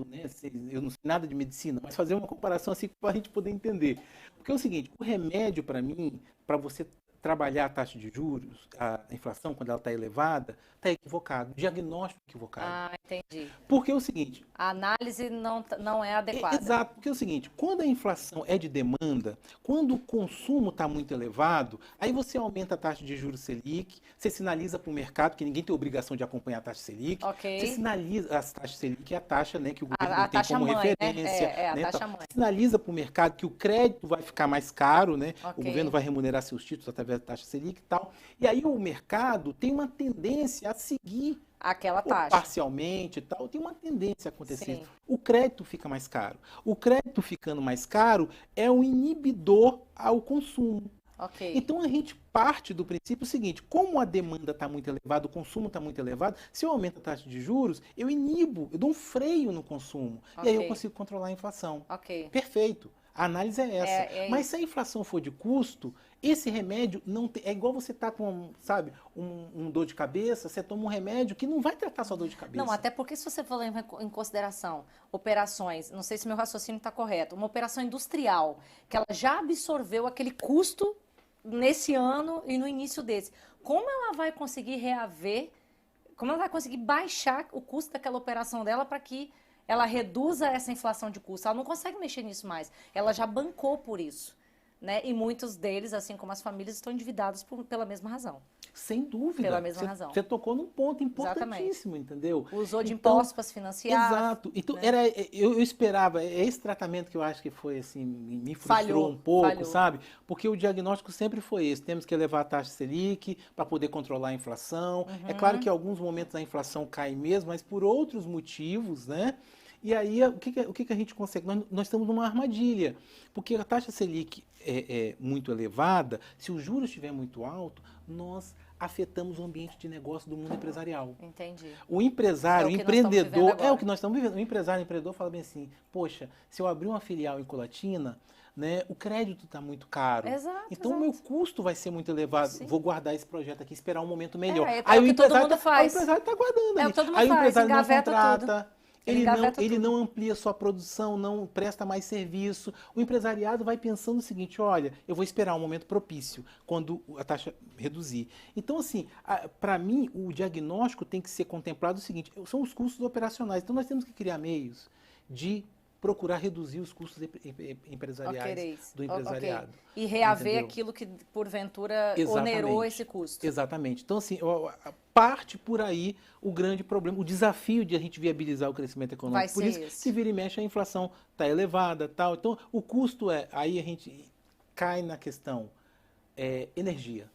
né, eu não sei nada de medicina, mas fazer uma comparação assim para a gente poder entender. Porque é o seguinte, o remédio para mim, para você trabalhar a taxa de juros, a inflação, quando ela está elevada, está equivocado, diagnóstico equivocado. Ah, entendi. Porque é o seguinte... A análise não é adequada. Exato, porque é o seguinte, quando a inflação é de demanda, quando o consumo está muito elevado, aí você aumenta a taxa de juros Selic, você sinaliza para o mercado, que ninguém tem obrigação de acompanhar a taxa Selic, você sinaliza, a taxa Selic é a taxa, né, que o governo tem como referência. Né? A taxa mãe. Sinaliza para o mercado que o crédito vai ficar mais caro, né? O governo vai remunerar seus títulos através da taxa Selic e tal. E aí o mercado tem uma tendência a seguir aquela taxa. Parcialmente e tal, tem uma tendência a acontecer. Sim. O crédito fica mais caro. O crédito ficando mais caro é um inibidor ao consumo. Okay. Então a gente parte do princípio seguinte, como a demanda está muito elevada, o consumo está muito elevado, se eu aumento a taxa de juros, eu inibo, eu dou um freio no consumo. E aí eu consigo controlar a inflação. Perfeito. A análise é essa. Mas se a inflação for de custo, esse remédio não tem. É igual você tá com, sabe, um dor de cabeça, você toma um remédio que não vai tratar sua dor de cabeça. Não, até porque se você for levar em consideração operações, não sei se meu raciocínio está correto, uma operação industrial, que ela já absorveu aquele custo nesse ano e no início desse, como ela vai conseguir reaver, como ela vai conseguir baixar o custo daquela operação dela para que ela reduza essa inflação de custo? Ela não consegue mexer nisso mais. Ela já bancou por isso. Né? E muitos deles, assim como as famílias, estão endividados pela mesma razão. Sem dúvida. Pela mesma razão. Você tocou num ponto importantíssimo, entendeu? Usou de impostos para se financiar. Exato. Então, né? Eu esperava, esse tratamento que eu acho que foi assim, me frustrou um pouco, sabe? Porque o diagnóstico sempre foi esse. Temos que elevar a taxa Selic para poder controlar a inflação. É claro que em alguns momentos a inflação cai mesmo, mas por outros motivos, né? E aí, o que a gente consegue? Nós estamos numa armadilha, porque a taxa Selic é muito elevada, se o juros estiver muito alto, nós afetamos o ambiente de negócio do mundo empresarial. Entendi. O empresário, o empreendedor, é o que nós estamos vivendo. O empresário, o empreendedor fala bem assim, poxa, se eu abrir uma filial em Colatina, né, o crédito está muito caro. Então o meu custo vai ser muito elevado. Sim. Vou guardar esse projeto aqui, esperar um momento melhor. Aí o que todo mundo faz. O empresário está guardando ali. Todo mundo aí faz, o empresário não contrata. Tudo. Ele não amplia sua produção, não presta mais serviço. O empresariado vai pensando o seguinte, olha, eu vou esperar um momento propício, quando a taxa reduzir. Então, assim, para mim, o diagnóstico tem que ser contemplado o seguinte, são os custos operacionais. Então, nós temos que criar meios de procurar reduzir os custos empresariais do empresariado. E reaver entendeu? aquilo que, porventura, Exatamente. onerou esse custo. Exatamente. Então, assim, parte por aí o grande problema, o desafio de a gente viabilizar o crescimento econômico. Vai Por ser isso esse. que vira e mexe a inflação está elevada, tal. Então, o custo aí a gente cai na questão energia.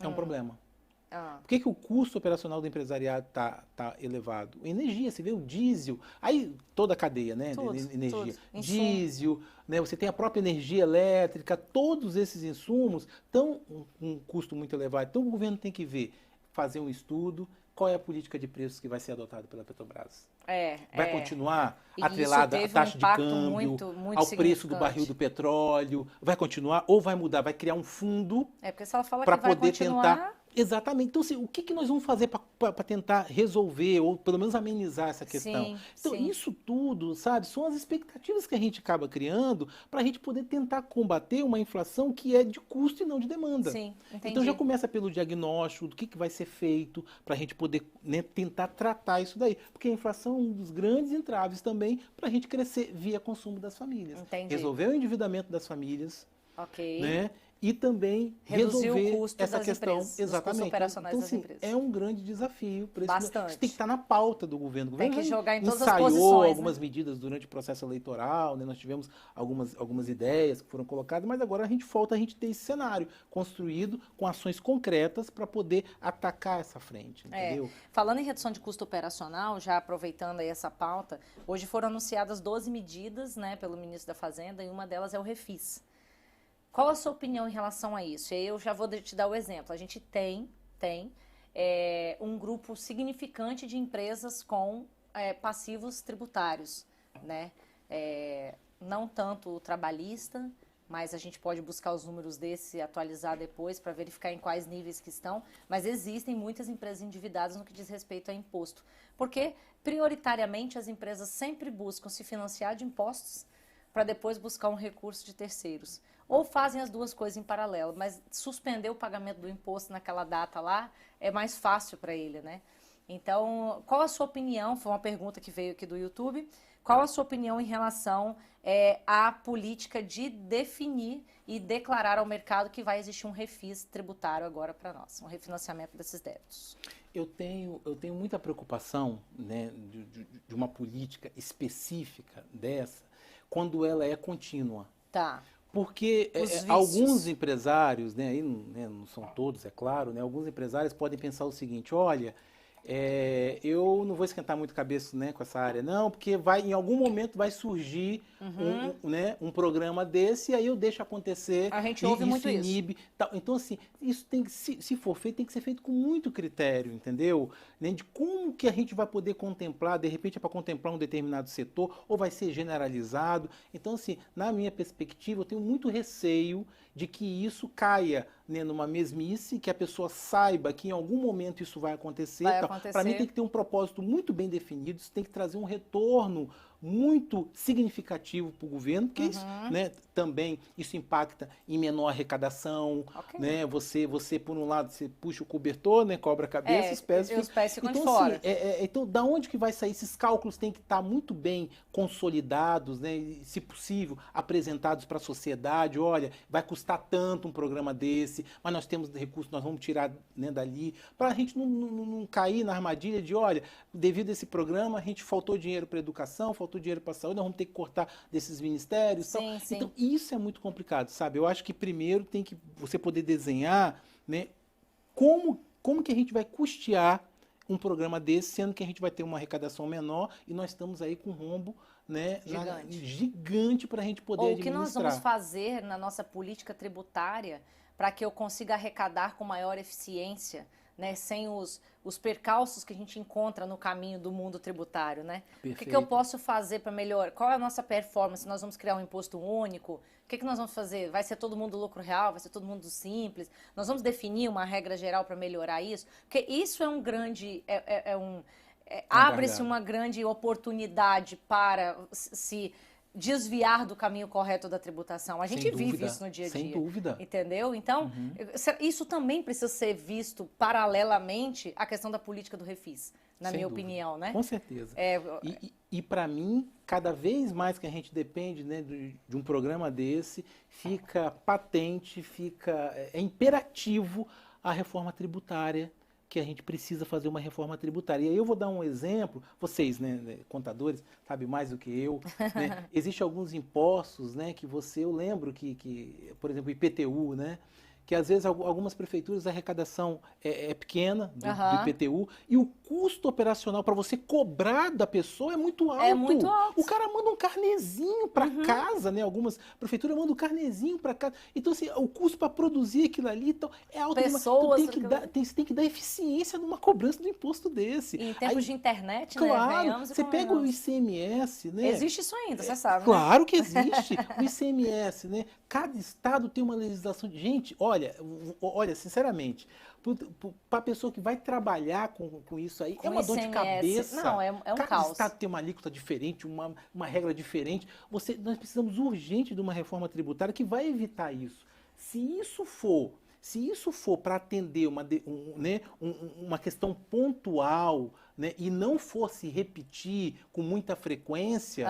É um problema. Por que o custo operacional do empresariado tá elevado? Energia, você vê o diesel, aí toda a cadeia, né? Tudo, de energia. tudo. Diesel, né? Você tem a própria energia elétrica, todos esses insumos estão com um custo muito elevado. Então o governo tem que fazer um estudo, qual é a política de preços que vai ser adotada pela Petrobras. Vai continuar atrelada à taxa de câmbio, muito ao preço do barril do petróleo? Vai continuar ou vai mudar? Vai criar um fundo porque se ela fala para que vai poder continuar... tentar... Exatamente. Então, assim, o que nós vamos fazer para tentar resolver ou pelo menos amenizar essa questão? Sim, Então, sim. isso tudo, sabe, são as expectativas que a gente acaba criando para a gente poder tentar combater uma inflação que é de custo e não de demanda. Sim, entendi. Então, já começa pelo diagnóstico do que vai ser feito para a gente poder, né, tentar tratar isso daí. Porque a inflação é um dos grandes entraves também para a gente crescer via consumo das famílias. Entendi. Resolver o endividamento das famílias, Ok. né? E também Reduzir o resolver custo essa das questão. empresas, dos custos Exatamente. operacionais Então, das assim, empresas. é um grande desafio. Bastante. Isso tem que estar na pauta do governo. O Tem governo que já jogar em todas as ensaiou posições, algumas né? medidas durante o processo eleitoral, né? Nós tivemos algumas ideias que foram colocadas, mas agora falta a gente ter esse cenário construído com ações concretas para poder atacar essa frente, entendeu? Falando em redução de custo operacional, já aproveitando aí essa pauta, hoje foram anunciadas 12 medidas, né, pelo ministro da Fazenda, e uma delas é o Refis. Qual a sua opinião em relação a isso? Eu já vou te dar o exemplo. A gente tem um grupo significante de empresas com passivos tributários, né? Não tanto o trabalhista, mas a gente pode buscar os números desse e atualizar depois para verificar em quais níveis que estão. Mas existem muitas empresas endividadas no que diz respeito a imposto. Porque, prioritariamente, as empresas sempre buscam se financiar de impostos para depois buscar um recurso de terceiros. Ou fazem as duas coisas em paralelo, mas suspender o pagamento do imposto naquela data lá é mais fácil para ele, né? Então, qual a sua opinião? Foi uma pergunta que veio aqui do YouTube. Qual a sua opinião em relação à política de definir e declarar ao mercado que vai existir um refis tributário agora para nós, um refinanciamento desses débitos? Eu tenho muita preocupação, né, de uma política específica dessa, quando ela é contínua. Tá. Porque alguns empresários, né, aí não são todos, é claro, né, alguns empresários podem pensar o seguinte: olha, eu não vou esquentar muito a cabeça, né, com essa área, não, porque em algum momento vai surgir um programa desse e aí eu deixo acontecer. A gente ouve muito inibe, tal. Então, assim, isso tem que, se for feito, tem que ser feito com muito critério, entendeu? Né, de como que a gente vai poder contemplar, de repente é para contemplar um determinado setor ou vai ser generalizado. Então, assim, na minha perspectiva, eu tenho muito receio de que isso caia, né, numa mesmice, que a pessoa saiba que em algum momento isso vai acontecer. Para mim tem que ter um propósito muito bem definido, isso tem que trazer um retorno muito significativo para o governo, porque isso, né, também isso impacta em menor arrecadação, né? Você por um lado você puxa o cobertor, né, cobra a cabeça, os pés ficam então, de fora. Assim, então, da onde que vai sair? Esses cálculos têm que estar muito bem consolidados, né, e, se possível, apresentados para a sociedade. Olha, vai custar tanto um programa desse, mas nós temos recursos, nós vamos tirar, né, dali, para a gente não cair na armadilha de, olha, devido a esse programa, a gente faltou dinheiro para educação, faltou dinheiro para a saúde, nós vamos ter que cortar desses ministérios. Sim, sim. Então, isso é muito complicado, sabe? Eu acho que primeiro tem que você poder desenhar, né, como que a gente vai custear um programa desse, sendo que a gente vai ter uma arrecadação menor e nós estamos aí com um rombo, né, gigante para a gente poder administrar. O que nós vamos fazer na nossa política tributária para que eu consiga arrecadar com maior eficiência, né, sem os percalços que a gente encontra no caminho do mundo tributário, né? O que eu posso fazer para melhorar? Qual é a nossa performance? Nós vamos criar um imposto único? O que nós vamos fazer? Vai ser todo mundo lucro real? Vai ser todo mundo simples? Nós vamos definir uma regra geral para melhorar isso? Porque isso é um grande... abre-se uma grande oportunidade para se desviar do caminho correto da tributação. A Sem gente vive dúvida, isso no dia a sem dia. dúvida. Entendeu? Então, isso também precisa ser visto paralelamente à questão da política do refis, na Sem minha dúvida. opinião, né? Com certeza. É, E para mim, cada vez mais que a gente depende, né, de um programa desse, fica patente, é imperativo a reforma tributária, que a gente precisa fazer uma reforma tributária. E aí eu vou dar um exemplo, vocês, né, contadores, sabem mais do que eu, né? Existem alguns impostos, né, eu lembro que, por exemplo, IPTU, né, que às vezes algumas prefeituras a arrecadação é pequena do IPTU e o custo operacional para você cobrar da pessoa é muito alto. É muito alto. O cara manda um carnezinho para casa, né? Algumas prefeituras mandam um carnezinho para casa. Então, assim, o custo para produzir aquilo ali então, é alto. Pessoas, então, você tem que dar eficiência numa cobrança do imposto desse. em tempos de internet, Claro, né? você pega o ICMS, né? Existe isso ainda, você sabe, Claro que existe. O ICMS, né? Cada estado tem uma legislação. Gente, olha, sinceramente, para a pessoa que vai trabalhar com isso aí, Com é uma dor de ICMS. cabeça. Não, é um Cada caos. estado tem uma alíquota diferente, uma regra diferente. Nós precisamos urgente de uma reforma tributária que vai evitar isso. Se isso for para atender uma questão pontual, né, e não for se repetir com muita frequência,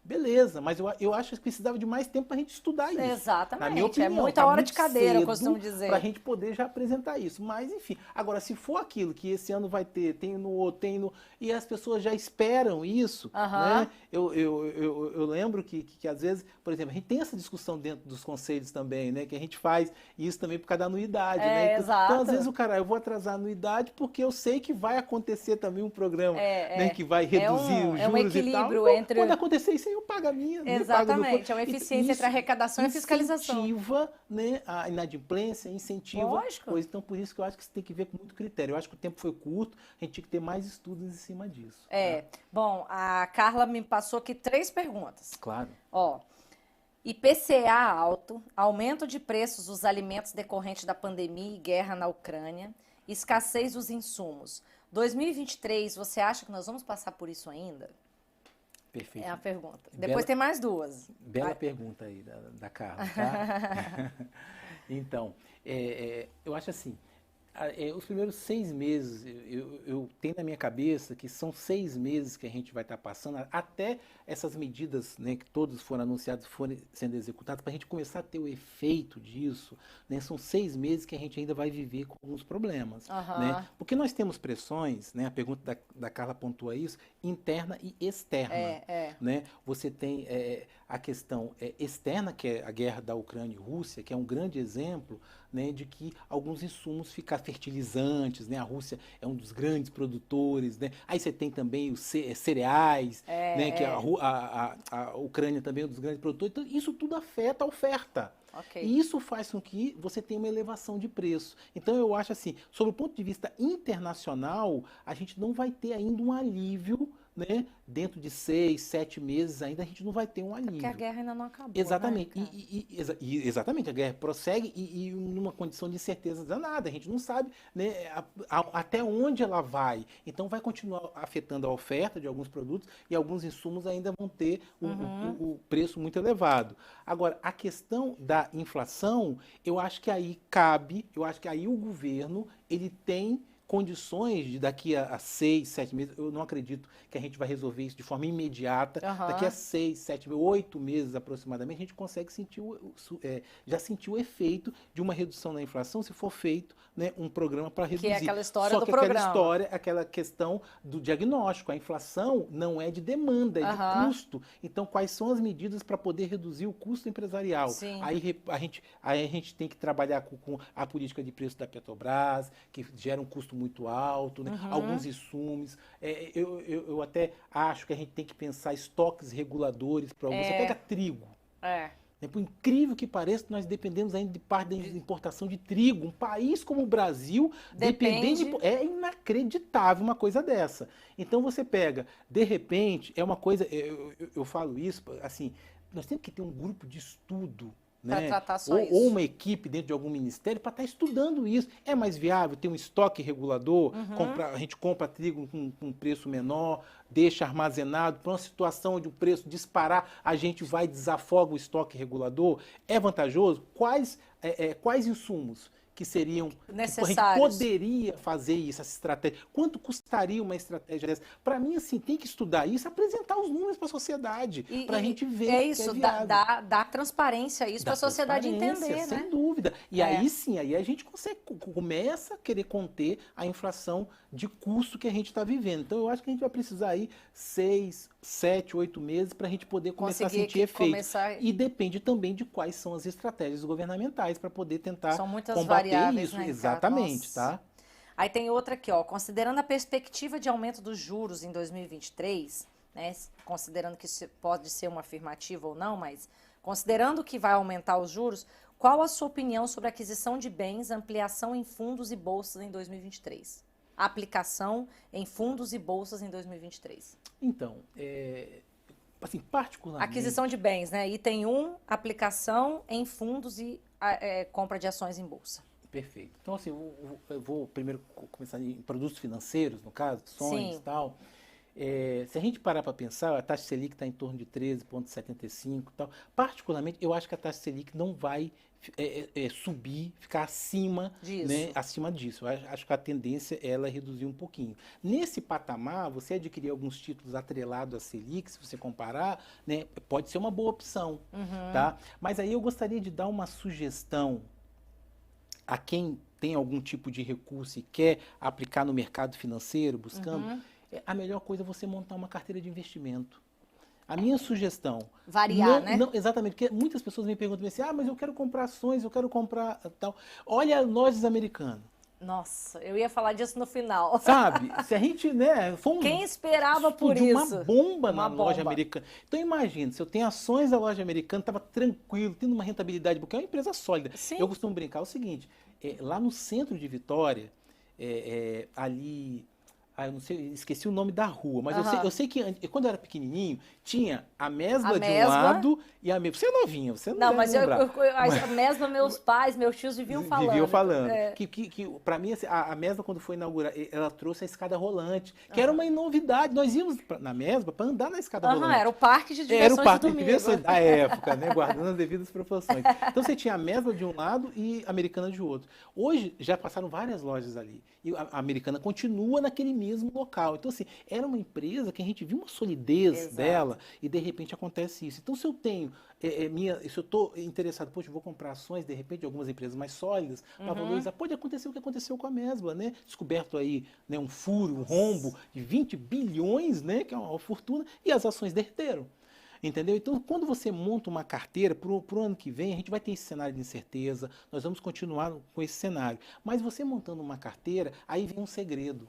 beleza, mas eu acho que precisava de mais tempo para a gente estudar isso. Exatamente, Na minha opinião, é muita hora muito de cadeira, eu cedo costumo dizer. para a gente poder já apresentar isso. Mas, enfim, agora, se for aquilo que esse ano vai ter, tem no outro, e as pessoas já esperam isso, né? Eu lembro que às vezes, por exemplo, a gente tem essa discussão dentro dos conselhos também, né? Que a gente faz isso também por causa da anuidade, né? Então, às vezes, eu vou atrasar a anuidade porque eu sei que vai acontecer também um programa, né? Que vai reduzir os juros um equilíbrio entre... Quando acontecer isso, eu pago a minha. Exatamente, é uma eficiência entre a arrecadação e a fiscalização. Incentiva, né, a inadimplência, incentiva. Lógico. Coisa. Então, por isso que eu acho que você tem que ver com muito critério. Eu acho que o tempo foi curto, a gente tinha que ter mais estudos em cima disso. Bom, a Carla me passou aqui 3 perguntas. Claro. Ó, IPCA alto, aumento de preços dos alimentos decorrente da pandemia e guerra na Ucrânia, escassez dos insumos. 2023, você acha que nós vamos passar por isso ainda? Perfeito. É a pergunta. Depois tem mais 2. Bela pergunta aí da Carla, tá? Então, eu acho assim, os primeiros 6 meses, eu tenho na minha cabeça que são 6 meses que a gente vai estar passando, até essas medidas, né, que todas foram anunciadas, forem sendo executadas, para a gente começar a ter o efeito disso, né, são 6 meses que a gente ainda vai viver com alguns problemas. Né? Porque nós temos pressões, né, a pergunta da Carla pontua isso, interna e externa. Né? Você tem a questão externa, que é a guerra da Ucrânia e Rússia, que é um grande exemplo, né, de que alguns insumos ficam fertilizantes, né? A Rússia é um dos grandes produtores, né? Aí você tem também os cereais, né? Que a Ucrânia também é um dos grandes produtores. Então, isso tudo afeta a oferta. E isso faz com que você tenha uma elevação de preço. Então, eu acho assim, sob o ponto de vista internacional, a gente não vai ter ainda um alívio, né? Dentro de 6, 7 meses ainda a gente não vai ter um alívio. Porque a guerra ainda não acabou. Exatamente. Né, Exatamente, a guerra prossegue e numa condição de incerteza danada. A gente não sabe, né, até onde ela vai. Então vai continuar afetando a oferta de alguns produtos e alguns insumos ainda vão ter o preço muito elevado. Agora, a questão da inflação, eu acho que aí o governo ele tem condições de daqui a 6, 7 meses, eu não acredito que a gente vai resolver isso de forma imediata, daqui a 6, 7, 8 meses aproximadamente, a gente consegue sentir já sentir o efeito de uma redução na inflação se for feito, né, um programa para reduzir. Que é aquela história do programa. Aquela história, aquela questão do diagnóstico. A inflação não é de demanda, é de custo. Então, quais são as medidas para poder reduzir o custo empresarial? Sim. Aí a gente tem que trabalhar com a política de preço da Petrobras, que gera um custo muito alto, né? Alguns insumos. Eu até acho que a gente tem que pensar estoques reguladores para alguns. Você pega trigo. Por incrível que pareça, nós dependemos ainda de parte da importação de trigo. Um país como o Brasil depende. É inacreditável uma coisa dessa. Então você pega, de repente, é uma coisa. Eu falo isso assim, nós temos que ter um grupo de estudo, Para né? tratar só ou isso. uma equipe dentro de algum ministério para estar estudando isso. É mais viável ter um estoque regulador, a gente compra trigo com um preço menor, deixa armazenado, para uma situação onde o preço disparar, a gente vai e desafoga o estoque regulador. É vantajoso? Quais insumos que seriam que a gente Necessários. poderia fazer isso, essa estratégia? Quanto custaria uma estratégia dessa? Para mim, assim, tem que estudar isso, apresentar os números para a sociedade, para a gente ver é que isso, é viável. dá transparência a isso para a sociedade entender, Sem né? dúvida. E É. aí sim, aí a gente começa a querer conter a inflação de custo que a gente está vivendo. Então eu acho que a gente vai precisar aí 6, 7, 8 meses para a gente poder começar a sentir efeito. E depende também de quais são as estratégias governamentais para poder tentar São muitas combater variáveis, isso. né, Exatamente, Ricardo? tá? Aí tem outra aqui, ó. Considerando a perspectiva de aumento dos juros em 2023, né? Considerando que isso pode ser uma afirmativa ou não, mas considerando que vai aumentar os juros, qual a sua opinião sobre a aquisição de bens, ampliação em fundos e bolsas em 2023? Aplicação em fundos e bolsas em 2023. Então, assim, particularmente... Aquisição de bens, né? Item 1, aplicação em fundos e compra de ações em bolsa. Perfeito. Então, assim, eu vou primeiro começar em produtos financeiros, no caso, ações e tal. Se a gente parar para pensar, a taxa Selic está em torno de 13,75 e tal. Particularmente, eu acho que a taxa Selic não vai subir, ficar acima disso. Né, acima disso. Eu acho que a tendência é ela reduzir um pouquinho. Nesse patamar, você adquirir alguns títulos atrelados à Selic, se você comparar, né, pode ser uma boa opção. Tá? Mas aí eu gostaria de dar uma sugestão a quem tem algum tipo de recurso e quer aplicar no mercado financeiro, buscando, a melhor coisa é você montar uma carteira de investimento. A minha sugestão... Variar, né? Não, exatamente, porque muitas pessoas me perguntam assim, mas eu quero comprar ações, eu quero comprar tal. Olha lojas americanas. Nossa, eu ia falar disso no final. Sabe? Se a gente, né... Quem esperava por isso? Uma bomba na loja americana. Então imagina, se eu tenho ações da loja americana, estava tranquilo, tendo uma rentabilidade, porque é uma empresa sólida. Sim. Eu costumo brincar o seguinte, lá no centro de Vitória, ali... eu não sei, esqueci o nome da rua, mas eu sei que quando eu era pequenininho, tinha a mesbla de um lado e a mesbla. Você é novinha, você não deve mas lembrar. A mesbla, meus pais, meus tios viviam falando. Viviam falando. Que para mim, assim, a mesbla, quando foi inaugurada, ela trouxe a escada rolante, que era uma novidade. Nós íamos na mesbla para andar na escada rolante. Era o parque de diversões. Era o parque de diversões da época, né? Guardando as devidas proporções. Então você tinha a mesbla de um lado e a Americana de outro. Hoje já passaram várias lojas ali. E a Americana continua naquele mesmo local. Então, assim, era uma empresa que a gente viu uma solidez dela e de repente acontece isso. Então, se eu tenho, se eu estou interessado, poxa, eu vou comprar ações, de repente, de algumas empresas mais sólidas, para valorizar, pode acontecer o que aconteceu com a mesbla, né? Descoberto aí, né, um furo, um rombo de 20 bilhões, né? Que é uma fortuna, e as ações derreteram. Entendeu? Então, quando você monta uma carteira, para o ano que vem, a gente vai ter esse cenário de incerteza, nós vamos continuar com esse cenário. Mas você montando uma carteira, aí vem um segredo.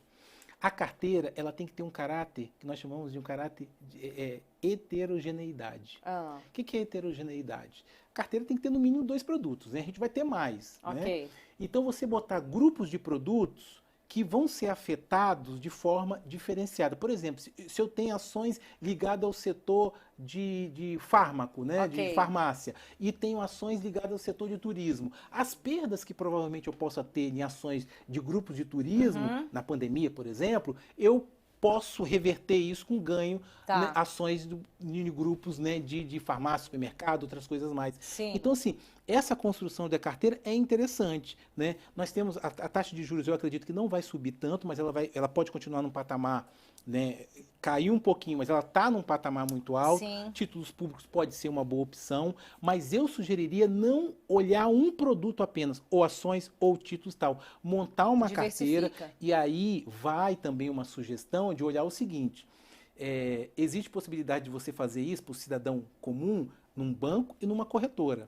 A carteira, ela tem que ter um caráter, que nós chamamos de um caráter de heterogeneidade. O que é heterogeneidade? A carteira tem que ter no mínimo 2 produtos, né? A gente vai ter mais. Né? Então, você botar grupos de produtos que vão ser afetados de forma diferenciada. Por exemplo, se eu tenho ações ligadas ao setor de fármaco, né, de farmácia, e tenho ações ligadas ao setor de turismo, as perdas que provavelmente eu possa ter em ações de grupos de turismo, na pandemia, por exemplo, eu posso reverter isso com ganho, né, ações de grupos, né, de farmácia, supermercado, outras coisas mais. Sim. Então, assim, essa construção da carteira é interessante, né? Nós temos a taxa de juros, eu acredito que não vai subir tanto, mas ela pode continuar num patamar, né, cair um pouquinho, mas ela está num patamar muito alto. Sim. Títulos públicos pode ser uma boa opção, mas eu sugeriria não olhar um produto apenas, ou ações ou títulos tal. Montar uma carteira, e aí vai também uma sugestão de olhar o seguinte, existe possibilidade de você fazer isso para o cidadão comum num banco e numa corretora.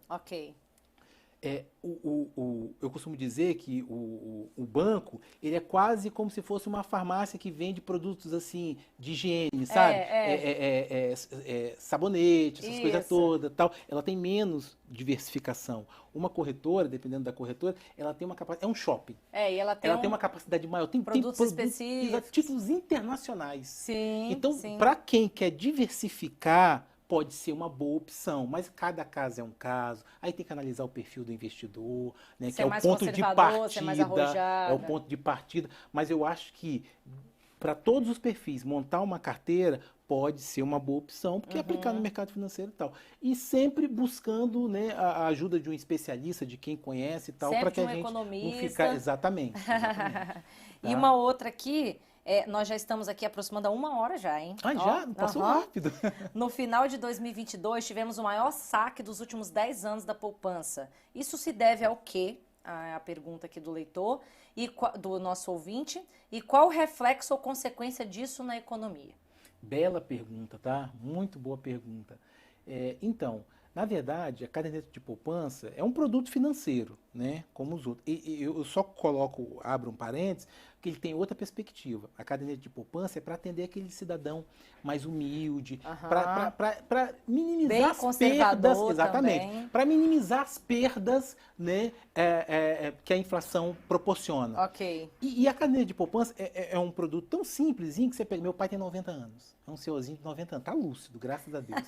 Eu costumo dizer que o banco, ele é quase como se fosse uma farmácia que vende produtos assim de higiene, sabe? Sabonete, essas coisas todas, tal. Ela tem menos diversificação. Uma corretora, dependendo da corretora, ela tem uma capacidade, é um shopping. E ela tem uma capacidade maior. Tem produtos específicos, títulos internacionais. Sim. Então, para quem quer diversificar pode ser uma boa opção, mas cada caso é um caso. Aí tem que analisar o perfil do investidor, né, que é o ponto de partida, é o ponto de partida. Mas eu acho que para todos os perfis, montar uma carteira pode ser uma boa opção, porque aplicar no mercado financeiro e tal. E sempre buscando, né, a ajuda de um especialista, de quem conhece e tal, para que a gente economista. não ficar... Exatamente. E uma outra aqui, nós já estamos aqui aproximando a 1 hora já, hein? Ah, já? Passou rápido. No final de 2022, tivemos o maior saque dos últimos 10 anos da poupança. Isso se deve ao quê? A pergunta aqui do leitor, e do nosso ouvinte, e qual o reflexo ou consequência disso na economia? Bela pergunta, tá? Muito boa pergunta. Então, na verdade, a caderneta de poupança é um produto financeiro, né? Como os outros. E eu só abro um parênteses, porque ele tem outra perspectiva. A caderneta de poupança é para atender aquele cidadão mais humilde, para minimizar as perdas, exatamente, para minimizar as perdas, né, que a inflação proporciona. Ok. E a caderneta de poupança é um produto tão simplesinho que você pega. Meu pai tem 90 anos, é um senhorzinho de 90 anos, tá lúcido, graças a Deus.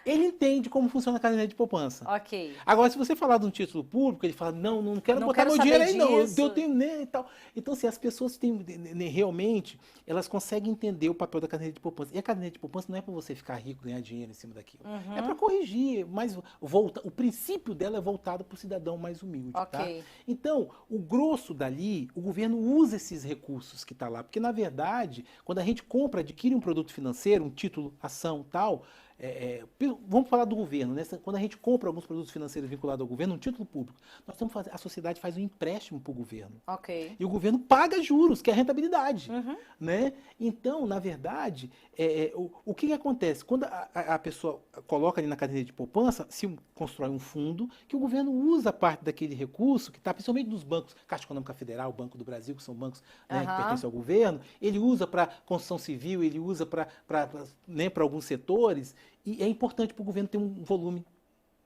Ele entende como funciona a caderneta de poupança. Ok. Agora, se você falar de um título público, ele fala, não quero botar meu dinheiro aí, não. Eu tenho nem e tal. Então, assim, as pessoas têm, realmente, elas conseguem entender o papel da caderneta de poupança. E a caderneta de poupança não é para você ficar rico, ganhar dinheiro em cima daquilo. É para corrigir, mas o princípio dela é voltado para o cidadão mais humilde. Ok. Tá? Então, o grosso dali, o governo usa esses recursos que está lá. Porque, na verdade, quando a gente adquire um produto financeiro, um título, ação, tal... vamos falar do governo, né? Quando a gente compra alguns produtos financeiros vinculados ao governo, um título público, a sociedade faz um empréstimo para o governo. Ok. E o governo paga juros, que é a rentabilidade. Né? Então, na verdade, o que acontece? Quando a pessoa coloca ali na caderneta de poupança, se constrói um fundo, que o governo usa parte daquele recurso, que está principalmente nos bancos, Caixa Econômica Federal, Banco do Brasil, que são bancos, né, que pertencem ao governo, ele usa para construção civil, ele usa para alguns setores, e é importante para o governo ter um volume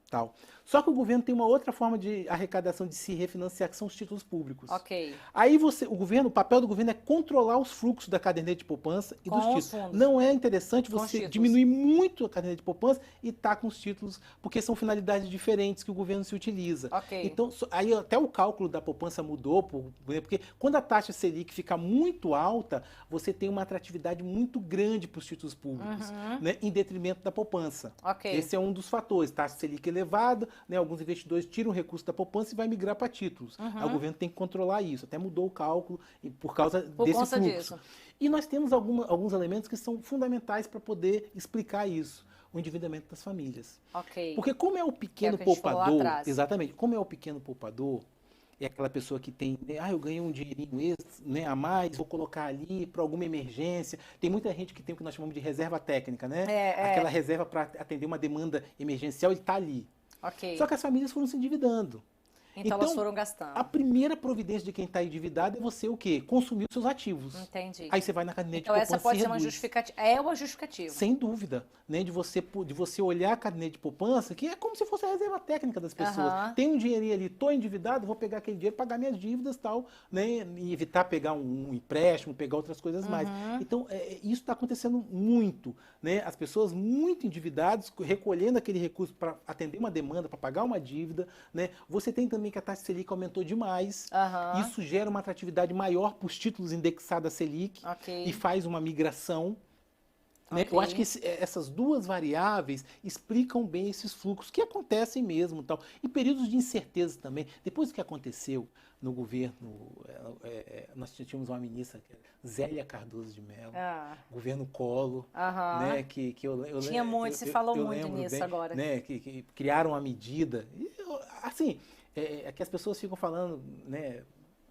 tal. Só que o governo tem uma outra forma de arrecadação de se refinanciar, que são os títulos públicos. Ok. Aí o papel do governo é controlar os fluxos da caderneta de poupança e dos títulos. Fundos. Não é interessante você diminuir muito a caderneta de poupança e estar com os títulos, porque são finalidades diferentes que o governo se utiliza. Ok. Então, aí até o cálculo da poupança mudou, porque quando a taxa Selic fica muito alta, você tem uma atratividade muito grande para os títulos públicos, né, em detrimento da poupança. Ok. Esse é um dos fatores. Taxa Selic elevada, né, alguns investidores tiram o recurso da poupança e vai migrar para títulos. Aí o governo tem que controlar isso. Até mudou o cálculo por causa desse fluxo. Disso. E nós temos alguns elementos que são fundamentais para poder explicar isso. O endividamento das famílias. Ok. Porque como é o pequeno poupador, exatamente, como é o pequeno poupador, é aquela pessoa que tem, eu ganhei um dinheirinho extra, né, a mais, vou colocar ali para alguma emergência. Tem muita gente que tem o que nós chamamos de reserva técnica, né? Aquela reserva para atender uma demanda emergencial, ele está ali. Ok. Só que as famílias foram se endividando. Então elas foram gastando. A primeira providência de quem está endividado é você o quê? Consumir os seus ativos. Entendi. Aí você vai na caderneta de então poupança. Essa pode ser uma justificativa. É uma justificativa. Sem dúvida. Né? De você olhar a caderneta de poupança, que é como se fosse a reserva técnica das pessoas. Tem um dinheirinho ali, estou endividado, vou pegar aquele dinheiro, pagar minhas dívidas e tal, né? E evitar pegar um empréstimo, pegar outras coisas mais. Então, isso está acontecendo muito. Né? As pessoas muito endividadas, recolhendo aquele recurso para atender uma demanda, para pagar uma dívida. Né? Você tem também que a taxa Selic aumentou demais. Isso gera uma atratividade maior para os títulos indexados à Selic e faz uma migração. Né? Eu acho que essas duas variáveis explicam bem esses fluxos que acontecem mesmo. Tal. E períodos de incerteza também. Depois do que aconteceu no governo, nós tínhamos uma ministra, Zélia Cardoso de Mello, governo Collor, né? que eu tinha muito, se falou muito nisso bem, agora. Né? Que criaram uma medida. Assim, que as pessoas ficam falando, né?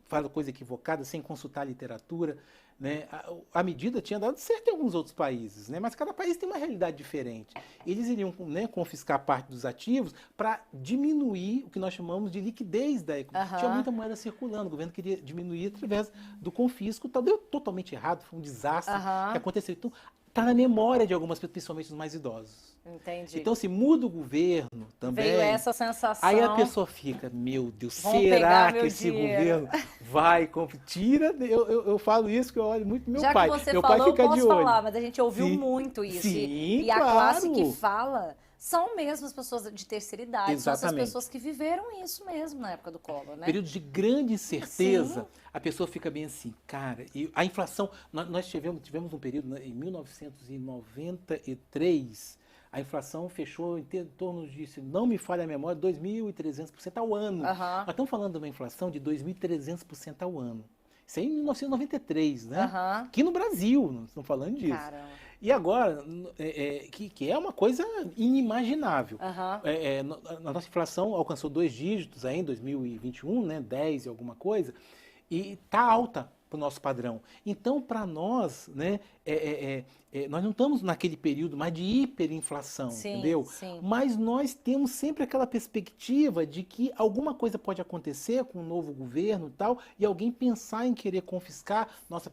Falam coisa equivocada, sem consultar a literatura. Né? A medida tinha dado certo em alguns outros países, né? Mas cada país tem uma realidade diferente. Eles iriam, né, confiscar parte dos ativos para diminuir o que nós chamamos de liquidez da economia. Tinha muita moeda circulando, o governo queria diminuir através do confisco. Tal. Deu totalmente errado, foi um desastre que aconteceu. Então, está na memória de algumas pessoas, principalmente os mais idosos. Entendi. Então, se muda o governo também... Veio essa sensação... Aí a pessoa fica, meu Deus, será que esse governo vai, tira, eu falo isso que eu olho muito meu Já pai. que você Meu falou, pai fica eu posso de olho. falar, mas a gente ouviu Sim. muito isso. Sim, e a classe claro. que fala são mesmo as pessoas de terceira idade, são essas Exatamente. pessoas que viveram isso mesmo na época do Collor, né? Período de grande incerteza, Sim. a pessoa fica bem assim, cara, e a inflação, nós tivemos um período, né, em 1993, a inflação fechou em torno de, se não me falha a memória, 2.300% ao ano. Aham. Nós estamos falando de uma inflação de 2.300% ao ano. Isso aí em 1993, né? Aham. Aqui no Brasil, nós estamos falando disso. Caramba. E agora, que é uma coisa inimaginável. Aham. A nossa inflação alcançou 2 dígitos aí em 2021, né, 10 e alguma coisa, e está alta para o nosso padrão. Então, para nós, né, nós não estamos naquele período mais de hiperinflação, Sim, entendeu? sim. Mas nós temos sempre aquela perspectiva de que alguma coisa pode acontecer com o novo governo e tal, e alguém pensar em querer confiscar nossa.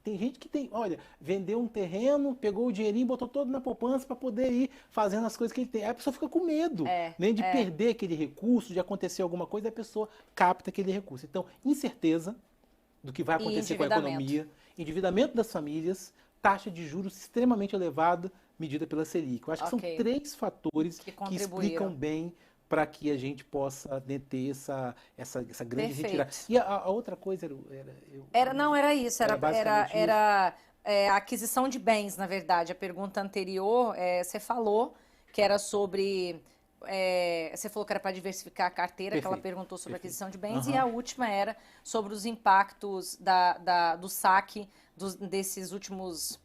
Tem gente que olha, vendeu um terreno, pegou o dinheirinho, botou todo na poupança para poder ir fazendo as coisas que ele tem. Aí a pessoa fica com medo, né, de perder aquele recurso, de acontecer alguma coisa, a pessoa capta aquele recurso. Então, incerteza do que vai acontecer com a economia, endividamento das famílias, taxa de juros extremamente elevada, medida pela Selic. Eu acho que são 3 fatores que explicam bem para que a gente possa ter essa grande retirada. E a outra coisa era isso, era isso. A aquisição de bens, na verdade. A pergunta anterior, você falou que era sobre... você falou que era para diversificar a carteira, que ela perguntou sobre a aquisição de bens, e a última era sobre os impactos do saque dos últimos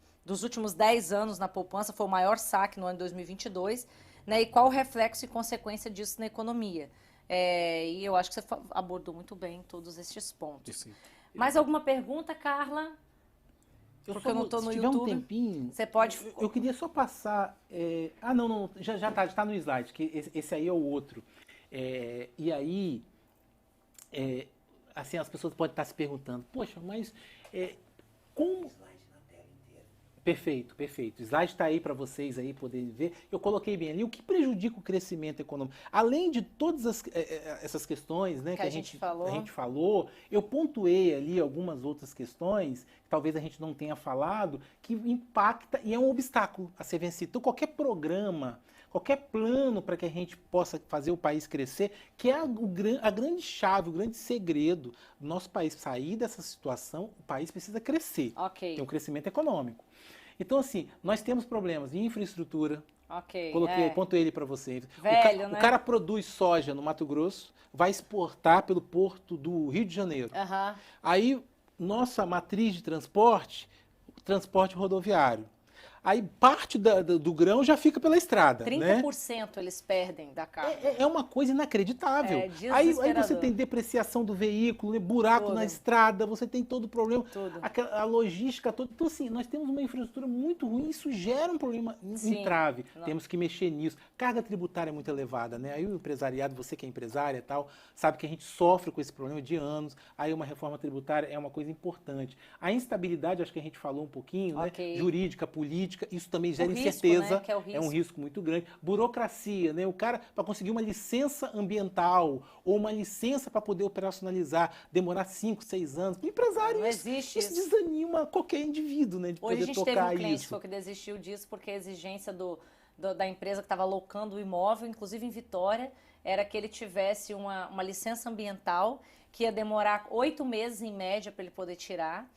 10 anos na poupança, foi o maior saque no ano de 2022, né, e qual o reflexo e consequência disso na economia. E eu acho que você abordou muito bem todos estes pontos. Mais alguma pergunta, Carla? Porque eu não estou no YouTube. Se tiver um tempinho, você pode... Eu queria só passar... não, já está no slide, que esse aí é o outro. E aí, assim, as pessoas podem estar se perguntando, poxa, mas como... Perfeito, perfeito. O slide está aí para vocês aí poderem ver. Eu coloquei bem ali o que prejudica o crescimento econômico. Além de todas essas questões, né, que a gente falou, eu pontuei ali algumas outras questões que talvez a gente não tenha falado, que impacta e é um obstáculo a ser vencido. Então, qualquer programa, qualquer plano para que a gente possa fazer o país crescer, que é a grande chave, o grande segredo do nosso país sair dessa situação, o país precisa crescer. Tem um crescimento econômico. Então, assim, nós temos problemas de infraestrutura. Pontuei ele para vocês. Né? O cara produz soja no Mato Grosso, vai exportar pelo porto do Rio de Janeiro. Aí, nossa matriz de transporte rodoviário. Aí parte do grão já fica pela estrada. 30% né? Eles perdem da carga. É uma coisa inacreditável. Aí você tem depreciação do veículo, buraco na estrada, você tem todo o problema, a logística toda. Então, assim, nós temos uma infraestrutura muito ruim, isso gera um problema entrave. Temos que mexer nisso. Carga tributária é muito elevada, né? Aí o empresariado, você que é empresária e tal, sabe que a gente sofre com esse problema de anos. Aí uma reforma tributária é uma coisa importante. A instabilidade, acho que a gente falou um pouquinho, né? Jurídica, política, isso também gera incerteza, risco, né? É um risco muito grande. Burocracia, né? O cara, para conseguir uma licença ambiental ou uma licença para poder operacionalizar, demorar 5, 6 anos. O empresário, não existe isso desanima qualquer indivíduo, né? De Hoje poder a gente tocar teve um cliente isso. que desistiu disso porque a exigência da empresa que estava locando o imóvel, inclusive em Vitória, era que ele tivesse uma licença ambiental que ia demorar 8 meses em média para ele poder tirar.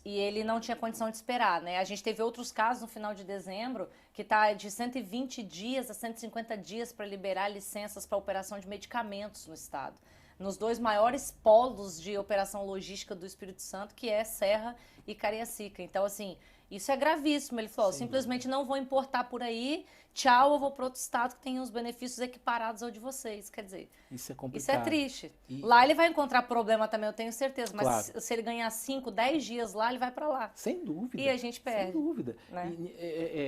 E ele não tinha condição de esperar, né? A gente teve outros casos no final de dezembro que está de 120 dias a 150 dias para liberar licenças para operação de medicamentos no estado. Nos 2 maiores polos de operação logística do Espírito Santo, que é Serra e Cariacica. Então, assim, isso é gravíssimo. Ele falou, simplesmente não vou importar por aí, tchau, eu vou para outro estado que tem os benefícios equiparados ao de vocês. Quer dizer, isso é complicado. Isso é triste. Lá ele vai encontrar problema também, eu tenho certeza, mas se ele ganhar 5, 10 dias lá, ele vai para lá. Sem dúvida. E a gente perde. Sem dúvida. Né?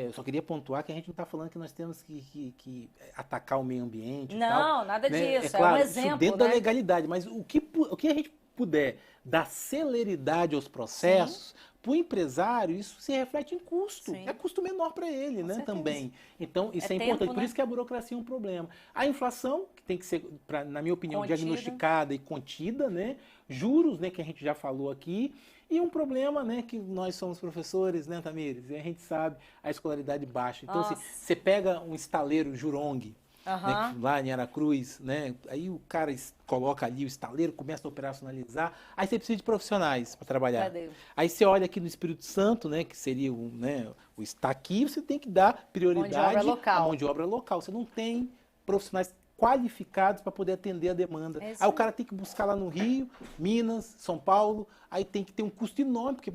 Eu só queria pontuar que a gente não está falando que nós temos que atacar o meio ambiente. Não, tal, nada né? disso. Claro, é um exemplo. Isso dentro da legalidade, mas o que a gente puder dar celeridade aos processos, para o empresário, isso se reflete em custo. É custo menor para ele, né, também. Então, isso é importante. Tempo, Por isso que a burocracia é um problema. A inflação, que que tem que ser, na minha opinião, Contida. diagnosticada e contida, né? Juros, né, que a gente já falou aqui, e um problema, né, que nós somos professores, né, Tamires? E a gente sabe a escolaridade baixa. Então, assim, Nossa. você pega um estaleiro Jurong, Aham. né, lá em Aracruz, né? Aí o cara coloca ali o estaleiro, começa a operacionalizar, aí você precisa de profissionais para trabalhar. Cadê? Aí você olha aqui no Espírito Santo, né, que seria o, né, o está aqui, você tem que dar prioridade à mão de obra local. Você não tem profissionais qualificados para poder atender a demanda. Aí o cara tem que buscar lá no Rio, Minas, São Paulo, aí tem que ter um custo enorme, porque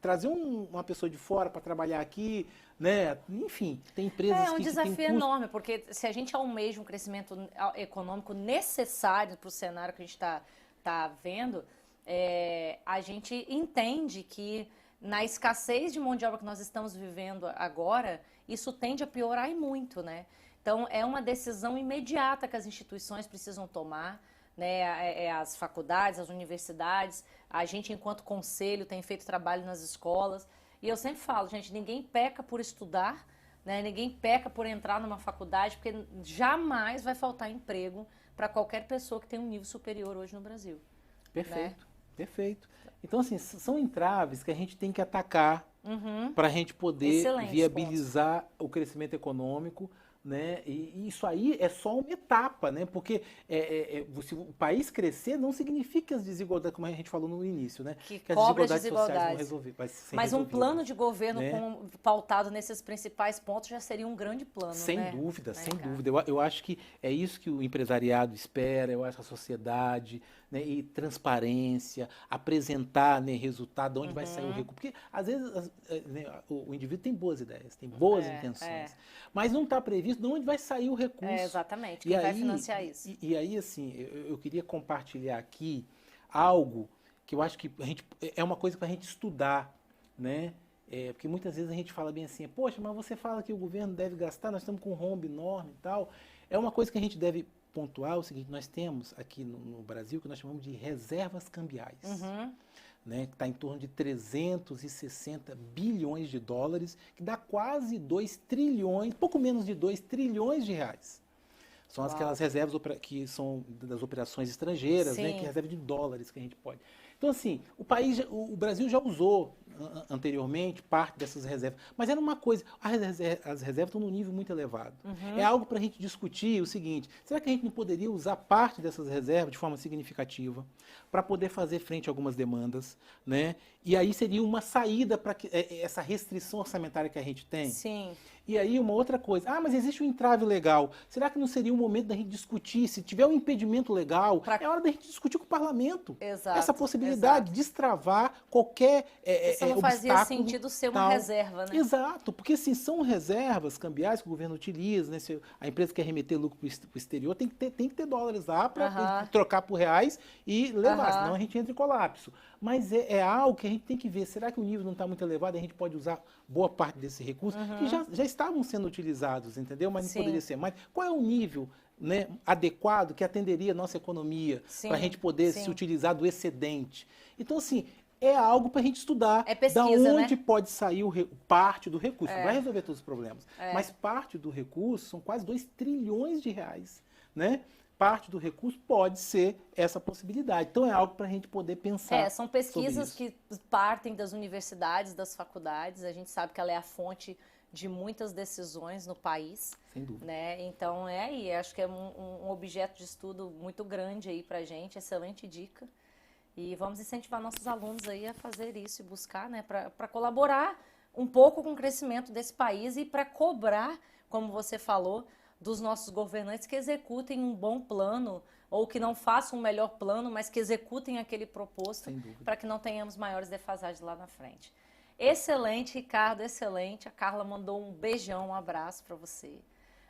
trazer uma pessoa de fora para trabalhar aqui, né? Enfim, tem empresas É um que desafio tem custo. enorme, porque se a gente almeja um crescimento econômico necessário para o cenário que a gente tá vendo, a gente entende que na escassez de mão de obra que nós estamos vivendo agora, isso tende a piorar e muito, né? Então, é uma decisão imediata que as instituições precisam tomar, né? As faculdades, as universidades, a gente, enquanto conselho, tem feito trabalho nas escolas. E eu sempre falo, gente, ninguém peca por estudar, né? Ninguém peca por entrar numa faculdade, porque jamais vai faltar emprego para qualquer pessoa que tem um nível superior hoje no Brasil. Perfeito, perfeito. Então, assim, são entraves que a gente tem que atacar para a gente poder Excelentes viabilizar o crescimento econômico, né? E isso aí é só uma etapa, né? Porque se o país crescer não significa as desigualdades, como a gente falou no início, né? Que as cobre desigualdades as desigualdades. sociais vão resolver. Mas um plano de governo né? pautado nesses principais pontos já seria um grande plano, Sem né? dúvida, sem Ricardo? dúvida. Eu acho que é isso que o empresariado espera, eu acho que a sociedade, né, e transparência, apresentar, né, resultado, de onde vai sair o recurso. Porque, às vezes, né, o indivíduo tem boas ideias, tem boas intenções, mas não está previsto de onde vai sair o recurso. Exatamente, quem vai financiar isso? E aí, assim, eu queria compartilhar aqui algo que eu acho que é uma coisa para a gente estudar, né? Porque muitas vezes a gente fala bem assim, poxa, mas você fala que o governo deve gastar, nós estamos com um rombo enorme e tal. É uma coisa que a gente deve pontuar, o seguinte, nós temos aqui no Brasil o que nós chamamos de reservas cambiais, né, que está em torno de 360 bilhões de dólares, que dá quase 2 trilhões, pouco menos de 2 trilhões de reais. São aquelas reservas que são das operações estrangeiras, né, que é reserva de dólares que a gente pode. Então, assim, o Brasil já usou anteriormente parte dessas reservas, mas era uma coisa, as reservas estão num nível muito elevado. É algo para a gente discutir o seguinte, será que a gente não poderia usar parte dessas reservas de forma significativa para poder fazer frente a algumas demandas, né? E aí seria uma saída para essa restrição orçamentária que a gente tem? Sim. E aí uma outra coisa, mas existe um entrave legal. Será que não seria o momento da gente discutir? Se tiver um impedimento legal, é hora da gente discutir com o parlamento. Exato, essa possibilidade de destravar qualquer isso não fazia sentido ser uma reserva, né? Exato, porque assim, são reservas cambiais que o governo utiliza, né? Se a empresa quer remeter lucro para o exterior, tem que ter dólares lá para trocar por reais e levar, senão a gente entra em colapso. Mas é algo que a gente tem que ver, será que o nível não está muito elevado e a gente pode usar boa parte desse recurso, que já estavam sendo utilizados, entendeu? Mas não poderia ser mais. Qual é o nível, né, adequado que atenderia a nossa economia para a gente poder se utilizar do excedente? Então, assim, é algo para a gente estudar. É pesquisa, da onde pode sair parte do recurso. Não vai resolver todos os problemas. É. Mas parte do recurso são quase 2 trilhões de reais, né? Parte do recurso pode ser essa possibilidade. Então, é algo para a gente poder pensar. São pesquisas que partem das universidades, das faculdades. A gente sabe que ela é a fonte de muitas decisões no país. Sem dúvida. Né? Então, aí. Acho que é um objeto de estudo muito grande aí para a gente. Excelente dica. E vamos incentivar nossos alunos aí a fazer isso e buscar, né, para colaborar um pouco com o crescimento desse país e para cobrar, como você falou, dos nossos governantes que executem um bom plano ou que não façam um melhor plano, mas que executem aquele proposto para que não tenhamos maiores defasagens lá na frente. Excelente, Ricardo, excelente. A Carla mandou um beijão, um abraço para você.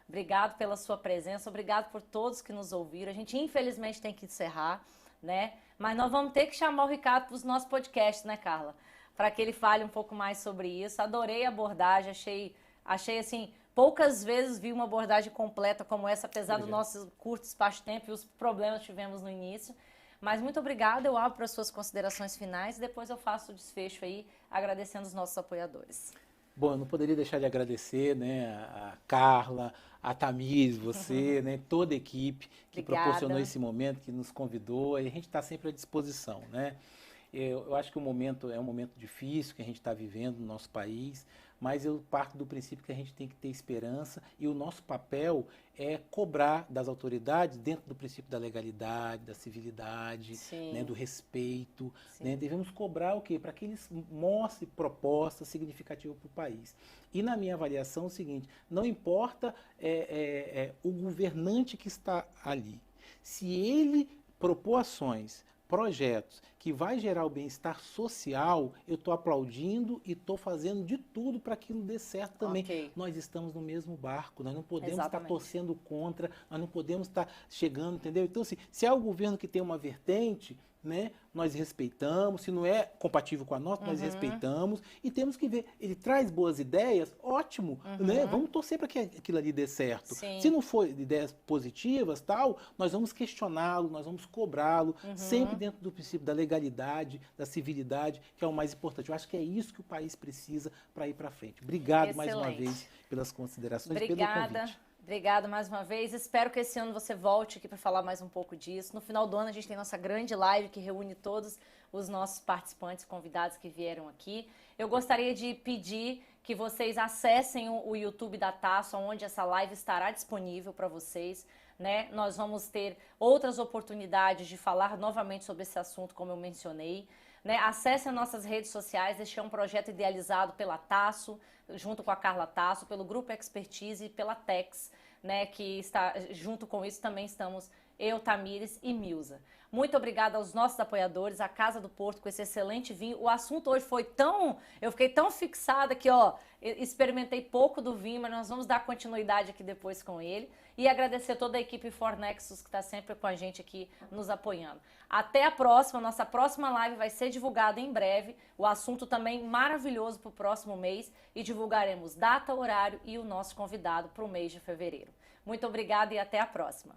Obrigado pela sua presença, obrigado por todos que nos ouviram. A gente, infelizmente, tem que encerrar, né? Mas nós vamos ter que chamar o Ricardo para os nossos podcasts, né, Carla? Para que ele fale um pouco mais sobre isso. Adorei a abordagem, achei assim... Poucas vezes vi uma abordagem completa como essa, apesar do nosso curto espaço de tempo e os problemas que tivemos no início. Mas muito obrigada, eu abro para as suas considerações finais e depois eu faço o desfecho aí, agradecendo os nossos apoiadores. Bom, eu não poderia deixar de agradecer, né, a Carla, a Tamires, você, né, toda a equipe que Obrigada. proporcionou esse momento, que nos convidou, e a gente está sempre à disposição, né? Eu acho que o momento é um momento difícil que a gente está vivendo no nosso país, mas eu parto do princípio que a gente tem que ter esperança e o nosso papel é cobrar das autoridades dentro do princípio da legalidade, da civilidade, né, do respeito. Né? Devemos cobrar o quê? Para que eles mostrem propostas significativas para o país. E na minha avaliação é o seguinte, não importa o governante que está ali. Se ele propor ações, projetos que vai gerar o bem-estar social, eu estou aplaudindo e estou fazendo de tudo para que aquilo dê certo também. Ok. Nós estamos no mesmo barco, nós não podemos estar Exatamente. torcendo contra, nós não podemos estar chegando, entendeu? Então, assim, se é o governo que tem uma vertente, né, nós respeitamos, se não é compatível com a nossa, nós respeitamos e temos que ver, ele traz boas ideias, ótimo, né? Vamos torcer para que aquilo ali dê certo. Sim. Se não for ideias positivas, tal, nós vamos questioná-lo, nós vamos cobrá-lo, sempre dentro do princípio da legalidade, da civilidade, que é o mais importante. Eu acho que é isso que o país precisa para ir para frente. Obrigado mais uma Excelente. vez pelas considerações e pelo Obrigada. convite. Obrigada mais uma vez. Espero que esse ano você volte aqui para falar mais um pouco disso. No final do ano a gente tem nossa grande live que reúne todos os nossos participantes, convidados que vieram aqui. Eu gostaria de pedir que vocês acessem o YouTube da Tasso, onde essa live estará disponível para vocês. Né? Nós vamos ter outras oportunidades de falar novamente sobre esse assunto, como eu mencionei. Né? Acesse as nossas redes sociais, este é um projeto idealizado pela Tasso, junto com a Carla Tasso, pelo Grupo Expertise e pela Tex, né? Que está, junto com isso também estamos eu, Tamires e Milza. Muito obrigada aos nossos apoiadores, a Casa do Porto com esse excelente vinho. O assunto hoje foi eu fiquei tão fixada que, experimentei pouco do vinho, mas nós vamos dar continuidade aqui depois com ele. E agradecer toda a equipe Fornexus que está sempre com a gente aqui nos apoiando. Até a próxima, nossa próxima live vai ser divulgada em breve. O assunto também maravilhoso para o próximo mês e divulgaremos data, horário e o nosso convidado para o mês de fevereiro. Muito obrigada e até a próxima.